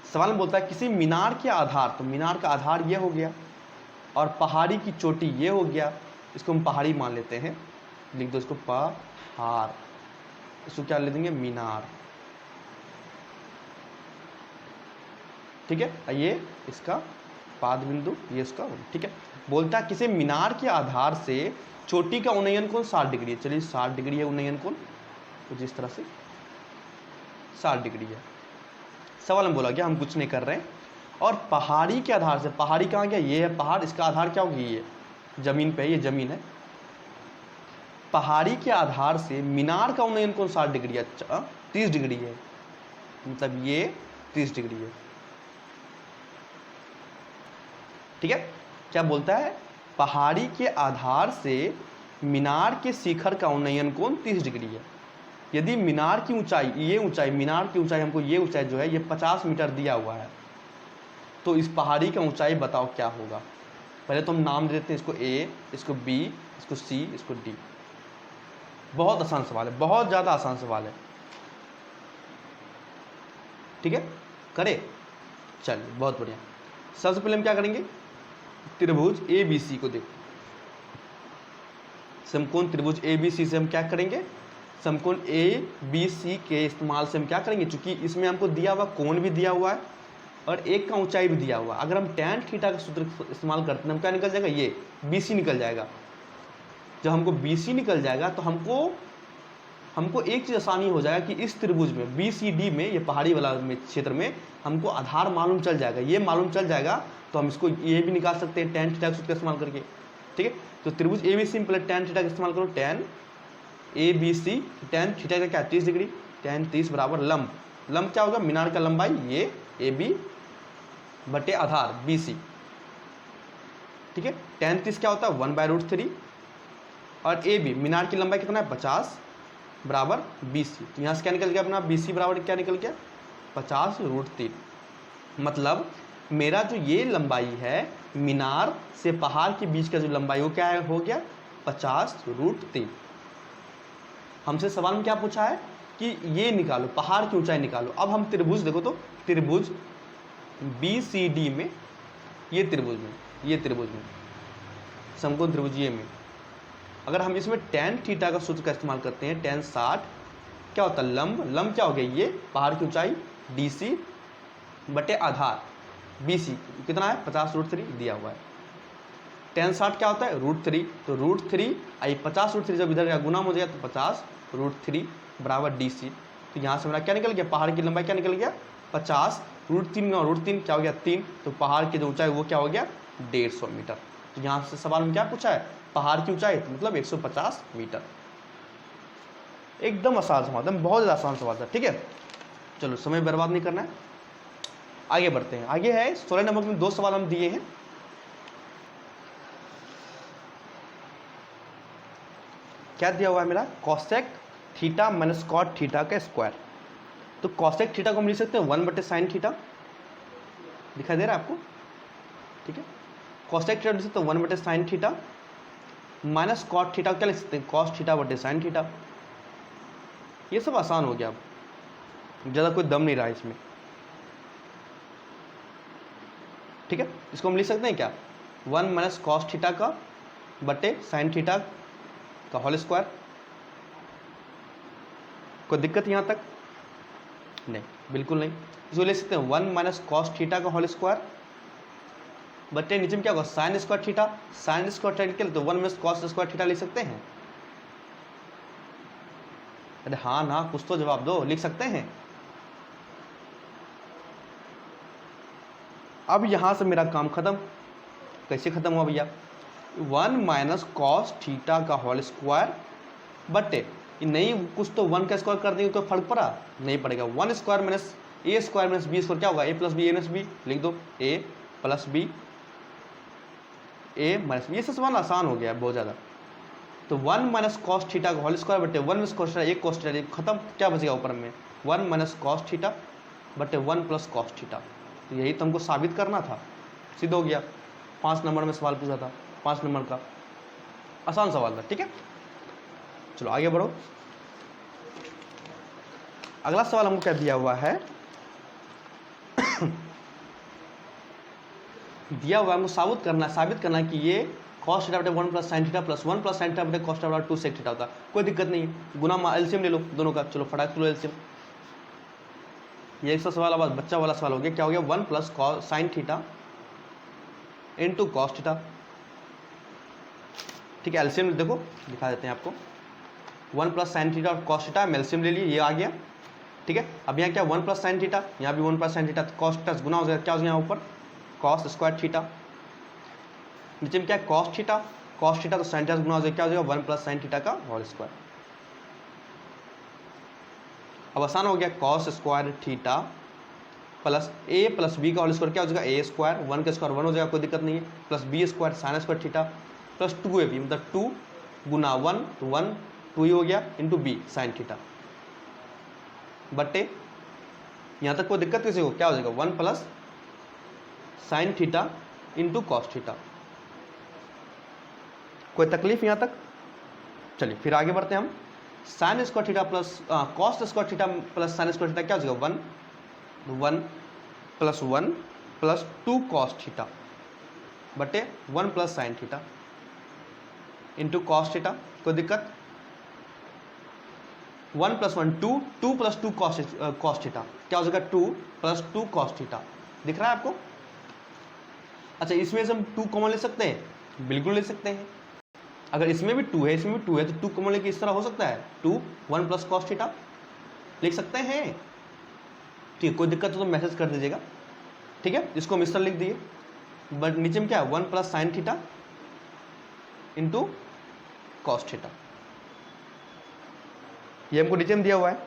सवाल में बोलता है किसी मीनार के आधार, तो मीनार का आधार ये हो गया और पहाड़ी की चोटी ये हो गया, इसको हम पहाड़ी मान लेते हैं, लिख दो इसको पहाड़, इसको क्या ले देंगे मीनार, ठीक है। ये इसका पाद बिंदु, ये इसका, ठीक है। बोलता है किसी मीनार के आधार से चोटी का उन्नयन कोण 60 डिग्री है। चलिए 60 डिग्री है उन्नयन कोण, तो जिस तरह से 60 डिग्री है। सवाल में बोला गया हम कुछ नहीं कर रहे हैं। और पहाड़ी के आधार से, पहाड़ी कहाँ गया, ये है पहाड़, इसका आधार क्या होगी, ये जमीन पे, ये जमीन है। पहाड़ी के आधार से मीनार का उन्नयन कोण 60 डिग्री है, 30 डिग्री है, मतलब ये 30 डिग्री है, ठीक है। क्या बोलता है, पहाड़ी के आधार से मीनार के शिखर का उन्नयन कोण 30 डिग्री है। यदि मीनार की ऊंचाई, ये ऊंचाई, मीनार की ऊंचाई हमको, ये ऊंचाई जो है ये 50 मीटर दिया हुआ है, तो इस पहाड़ी का ऊंचाई बताओ क्या होगा। पहले तो हम नाम दे देते हैं, इसको A, इसको B, इसको C, इसको D। बहुत आसान सवाल है, बहुत ज़्यादा आसान सवाल है, ठीक है। करे, चलिए बहुत बढ़िया। सबसे पहले हम क्या करेंगे, त्रिभुज ABC को देखो। समकोण त्रिभुज ABC से हम क्या करेंगे, समकोण ABC के इस्तेमाल से हम क्या करेंगे, चूंकि इसमें हमको दिया हुआ कोण भी दिया हुआ है और एक का ऊंचाई भी दिया हुआ है। अगर हम tan थीटा का सूत्र इस्तेमाल करते हैं, हम क्या निकल जाएगा, ये BC निकल जाएगा। जब हमको BC निकल जाएगा तो हमको एक चीज़ आसानी हो जाएगा कि इस त्रिभुज में BCD में, ये पहाड़ी वाला क्षेत्र में हमको आधार मालूम चल जाएगा। ये मालूम चल जाएगा तो हम इसको ये भी निकाल सकते हैं tan थीटा का सूत्र का इस्तेमाल करके, ठीक है। तो त्रिभुज ABC में पहले tan थीटा का इस्तेमाल करो, tan ABC, tan थीटा का क्या 30 डिग्री, tan 30 बराबर लंब, लंब क्या होगा, मीनार का लंबाई ये AB बटे आधार BC, ठीक है। tan 30 क्या होता है 1/√3 और AB मीनार की लंबाई कितना है 50 बराबर BC। तो यहाँ से क्या निकल गया अपना, BC बराबर क्या निकल गया 50√3। मतलब मेरा जो ये लंबाई है मीनार से पहाड़ के बीच का जो लंबाई, वो क्या है, हो गया 50√3। हमसे सवाल में क्या पूछा है कि ये निकालो, पहाड़ की ऊंचाई निकालो। अब हम त्रिभुज देखो, तो त्रिभुज BCD में ये त्रिभुज में, ये त्रिभुज में, समकोण त्रिभुज ये में, अगर हम इसमें tan थीटा का सूत्र का इस्तेमाल करते हैं, tan 60 क्या होता है, लंब, लंब क्या हो गया, ये पहाड़ की ऊंचाई DC बटे आधार BC कितना है 50√3 दिया हुआ है। tan 60 क्या होता है √3, तो √3 आई 50√3 जब इधर का गुना हो जाएगा तो 50√3 बराबर DC। तो यहाँ से मेरा क्या निकल गया, पहाड़ की लंबाई क्या निकल गया 50, √3 और √3 क्या हो गया 3, तो पहाड़ की जो ऊंचाई वो क्या हो गया 150 मीटर। तो यहाँ से सवाल में क्या पूछा है, पहाड़ की ऊंचाई तो मतलब 150 मीटर। एकदम आसान सवाल था, बहुत ज़्यादा आसान सवाल था। ठीक है, चलो समय बर्बाद नहीं करना है, आगे बढ़ते हैं। आगे है 16 नंबर में 2 सवाल हम दिए हैं। क्या दिया हुआ है मेरा, cosec theta minus cot theta का स्क्वायर। तो कॉसेक थीटा को हम लिख सकते हैं 1/sin थीटा, दिखाई दे रहा है आपको, ठीक है। कॉसेक थीटा लिख सकते हैं 1/sin theta, minus cot theta क्या लिख सकते हैं, कॉस थीटा बटे sin थीटा। ये सब आसान हो गया, अब ज़्यादा कोई दम नहीं रहा इसमें, ठीक है। इसको हम लिख सकते हैं क्या, 1 माइनस कॉस थीटा का बटे sin थीटा का होल स्क्वायर। कोई दिक्कत यहाँ तक नहीं, बिल्कुल नहीं। इसको ले सकते हैं 1 माइनस कॉस थीटा का होल स्क्वायर बटे नीचे में क्या होगा sign square theta, sign square theta के लिए तो 1 माइनस कॉस स्क्वायर थीटा लिख सकते हैं। अरे हाँ ना, कुछ तो जवाब दो, लिख सकते हैं। अब यहां से मेरा काम खत्म। कैसे खत्म हुआ भैया, 1 माइनस कॉस थीटा का होल स्क्वायर बटे नहीं, कुछ तो 1 का स्क्वायर कर देंगे तो फर्क पड़ा नहीं पड़ेगा। 1 square minus a square minus b square क्या होगा, a plus b a minus b, लिख दो a plus b a minus b. ये सब सवाल आसान हो गया बहुत ज़्यादा। तो 1 माइनस कॉस थीटा का होल स्क्वायर बटे 1 माइनस कॉस थीटा, एक कॉस थीटा खत्म, क्या बचेगा ऊपर में 1 माइनस कॉस थीटा बटे 1 प्लस कॉस थीटा। तो यही तो हमको साबित करना था, सिद्ध हो गया। 5 नंबर में सवाल पूछा था, 5 नंबर का आसान सवाल था, ठीक है। चलो आगे बढ़ो। अगला सवाल हमको क्या दिया हुआ है दिया हुआ हमको साबित करना कि ये कॉस थीटा बटे 1 plus sine theta plus 1 plus sine theta बटे कॉस थीटा बटे 2 सेक थीटा होता। कोई दिक्कत नहीं है, गुना एलसीएम ले लो दोनों का। चलो फटाक से लो एलसीएम। ये एक सवाल अब बच्चा वाला सवाल हो गया, क्या हो गया 1 plus sine theta into cos theta, ठीक है। एलसीएम देखो दिखा देते हैं आपको, 1 प्लस साइन थीटा और कॉस थीटा, एलसीएम ले लिए, ये आ गया, ठीक है। अब यहाँ क्या 1 प्लस साइन थीटा, यहाँ भी 1 plus sine theta, cos theta गुना हो जाएगा, क्या हो जाएगा यहाँ ऊपर कॉस स्क्वायर थीटा, नीचे में क्या है कॉस थीटा, कॉस थीटा तो साइन थीटा गुना हो जाएगा, क्या हो जाएगा 1 प्लस साइन थीटा का होल स्क्वायर। अब आसान हो गया, कॉस स्क्वायर थीटा प्लस ए प्लस बी का होल स्क्वायर क्या हो जाएगा ए स्क्वायर, 1 का स्क्वायर 1 हो जाएगा, कोई दिक्कत नहीं है, plus B square sine square theta plus 2ab मतलब 2 गुना 1 तो 1 2 ही हो गया इंटू बी साइन थीटा बटे यहाँ तक कोई दिक्कत किसी को, क्या हो जाएगा 1 plus sine theta into cos theta. कोई तकलीफ यहाँ तक? चलिए फिर आगे बढ़ते हैं हम। Sign square theta plus cos square theta plus sine square theta क्या हो जाएगा 1 प्लस 2 कॉस थीटा बटे 1 plus sine theta into cos theta. कोई दिक्कत? 1 प्लस 1 2 प्लस 2 कॉस थीटा क्या हो जाएगा 2 प्लस 2 कॉस थीटा। दिख रहा है आपको? अच्छा इसमें से हम 2 कॉमन ले सकते हैं, बिल्कुल ले सकते हैं। अगर इसमें भी 2 है इसमें भी 2 है तो 2 कॉमन लेके इस तरह हो सकता है 2 1 प्लस कॉस थीटा लिख सकते हैं, ठीक है। कोई दिक्कत हो तो मैसेज कर दीजिएगा, ठीक है। इसको हम इस तरह लिख दिए, बट नीचे में क्या है 1 plus sine theta into cos theta, ये हमको नीचे में दिया हुआ है,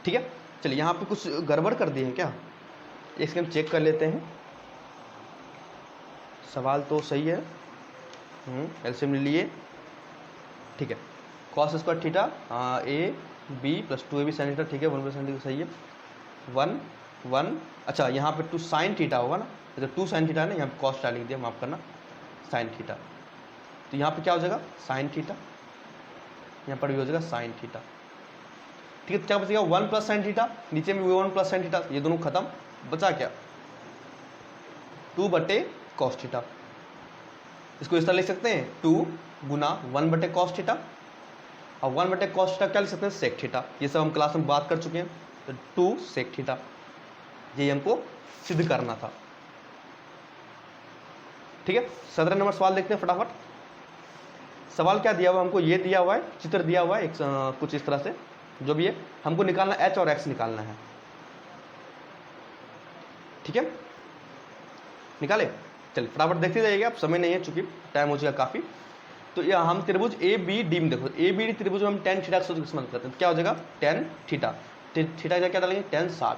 ठीक है। चलिए यहाँ पे कुछ गड़बड़ कर दिए हैं क्या, इसके हम चेक कर लेते हैं। सवाल तो सही है, एलसीएम ले लिए, ठीक है। Cos square theta a b plus 2ab sine theta, ठीक है। 1 प्लस साइन थीटा सही है, 1 अच्छा यहाँ पे 2 साइन थीटा होगा ना, तो 2 साइन थीटा है ना, यहाँ पे कॉस थीटा लिख दिया, माफ करना साइन थीटा, तो यहाँ पे क्या हो जाएगा साइन थीटा, यहाँ पर भी हो जाएगा साइन थीटा, ठीक है। क्या बचेगा 1 प्लस साइन थीटा, नीचे में 1 प्लस साइन थीटा, ये दोनों खत्म, बचा क्या 2 बटे कॉस थीटा। इसको इस तरह लिख सकते हैं 2 गुना 1 बटे कॉस थीटा, और 1 बटे कॉस थीटा क्या लिख सकते हैं सेक थीटा। ये सब हम क्लास में बात कर चुके हैं। तो 2 सेक थीटा, ये हमको सिद्ध करना था। ठीक है, 17 नंबर सवाल देखते हैं फटाफट। सवाल क्या दिया हुआ हमको, ये दिया हुआ है, चित्र दिया हुआ है एक कुछ इस तरह से, जो भी है हमको निकालना एच और एक्स निकालना है। ठीक है, निकाले, चलिए फटाफट देखते जाइएगा, आप समय नहीं है चूंकि टाइम हो जाएगा काफी। तो यह हम त्रिभुज ए बी डी में देखो, ए बी डी त्रिभुज में हम टेन थीटा का इस्तेमाल करते हैं। क्या हो जाएगा टेन थीटा, थीटा का क्या डालेंगे टेन 60,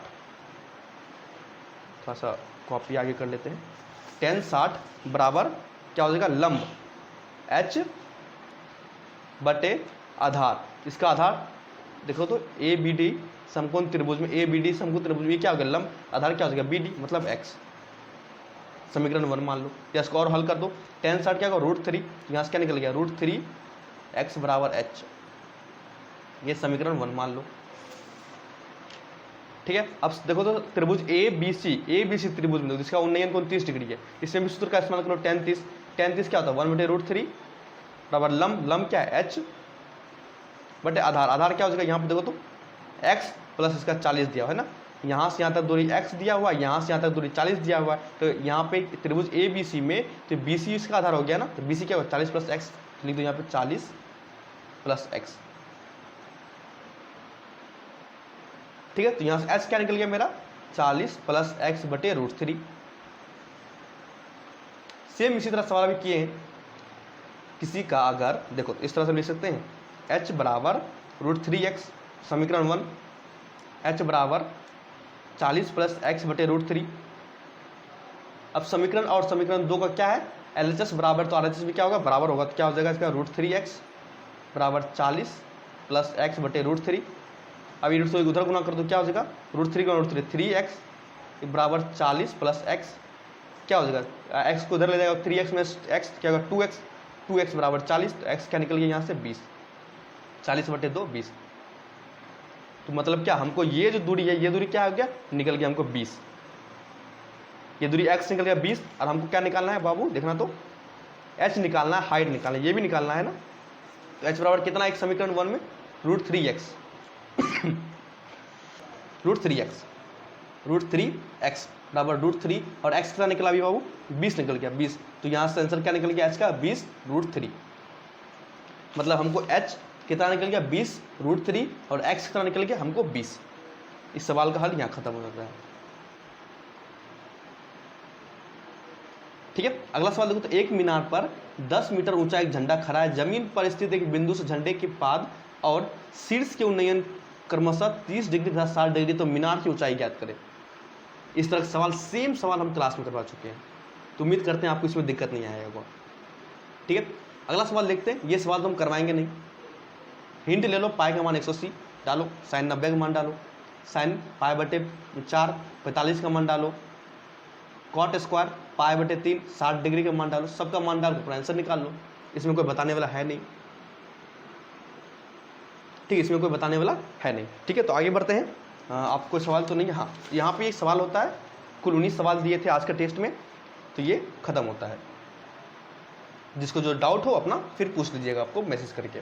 थोड़ा सा कॉपी आगे कर लेते हैं। टेन 60 बराबर क्या हो जाएगा लंब एच बटे आधार, इसका आधार देखो तो ए बी डी समकोण त्रिभुज में, ए बी डी समकोण त्रिभुज में क्या हो गया लंब, आधार क्या हो जाएगा बी डी मतलब एक्स, समीकरण 1 मान लो। या इसको और हल कर दो, टेन 60 क्या होगा √3, यहाँ से क्या निकल गया √3 एक्स बराबर एच, ये समीकरण 1 मान लो। ठीक है, अब देखो तो त्रिभुज ए बी सी त्रिभुज में जिसका उन्नयन कोण 30 डिग्री है, इसमें भी सूत्र का इस्तेमाल करो टेन 30 क्या होता है 1 बटे √3 बराबर लंब क्या है एच बटे आधार क्या हो जाएगा, यहाँ पे देखो तो x प्लस इसका 40 दिया हुआ है ना, यहाँ से यहाँ तक दूरी x दिया हुआ है, यहाँ से यहाँ तक दूरी 40 दिया हुआ है। तो यहाँ पे त्रिभुज ए बी सी में तो बी सी इसका आधार हो गया ना, तो बी सी क्या होगा 40 प्लस एक्स, लिख दो यहाँ पे 40 प्लस एक्स। ठीक है, तो यहाँ से h क्या निकल गया मेरा 40 प्लस एक्स बटे √3। सेम इसी तरह सवाल भी किए हैं। किसी का अगर देखो इस तरह से लिख सकते हैं h बराबर √3x, समीकरण 1 h बराबर 40 प्लस एक्स बटे √3। अब समीकरण और समीकरण 2 का क्या है LHS बराबर, तो RHS भी क्या होगा बराबर होगा, तो क्या हो जाएगा इसका √3x बराबर 40 प्लस एक्स बटे √3। अब ये उधर गुना कर दो, क्या हो जाएगा √3 गुना √3 3x बराबर 40 प्लस एक्स, क्या हो जाएगा x को उधर ले जाएगा 3x में x क्या होगा 2x बराबर 40, तो x क्या निकल गया यहाँ से 20, 40 बटे 2 20। तो मतलब क्या हमको ये जो दूरी है ये दूरी क्या हो गया निकल गया हमको 20, ये दूरी x निकल गया 20। और हमको क्या निकालना है बाबू देखना तो h निकालना है, हाइट निकालना है, ये भी निकालना है ना। तो h बराबर कितना एक समीकरण 1 में √3x √3x बराबर √3 और x कितना निकला अभी बाबू 20 निकल गया 20। तो यहाँ से आंसर क्या निकल गया h का 20 √3, मतलब हमको h कितना निकल गया 20 √3 और x कितना निकल गया हमको 20। इस सवाल का हल यहाँ खत्म हो जाता है। ठीक है, अगला सवाल देखो तो एक मीनार पर 10 मीटर ऊंचा एक झंडा खड़ा है, जमीन पर स्थित एक बिंदु से झंडे के पाद और शीर्ष के उन्नयन क्रमशः 30 डिग्री तथा 60 डिग्री, तो मीनार की ऊंचाई ज्ञात करें। इस तरह का सवाल सेम सवाल हम क्लास में करवा चुके हैं, तो उम्मीद करते हैं आपको इसमें दिक्कत नहीं आएगा। ठीक है, अगला सवाल देखते हैं। ये सवाल तो हम करवाएंगे नहीं, हिंट ले लो, पाई का मान 180 डालो, साइन 90 का मान डालो, साइन पाई बटे 4 45 का मान डालो, कॉट स्क्वायर पाई बटे 3 60 डिग्री का मान डालो, सबका मान डाल के आंसर निकाल लो। इसमें कोई बताने वाला है नहीं, ठीक, इसमें कोई बताने वाला है नहीं। ठीक है, तो आगे बढ़ते हैं। आपको सवाल तो नहीं है, हाँ यहाँ पे एक सवाल होता है, कुल 19 सवाल दिए थे आज के टेस्ट में, तो ये खत्म होता है। जिसको जो डाउट हो अपना फिर पूछ लीजिएगा आपको मैसेज करके।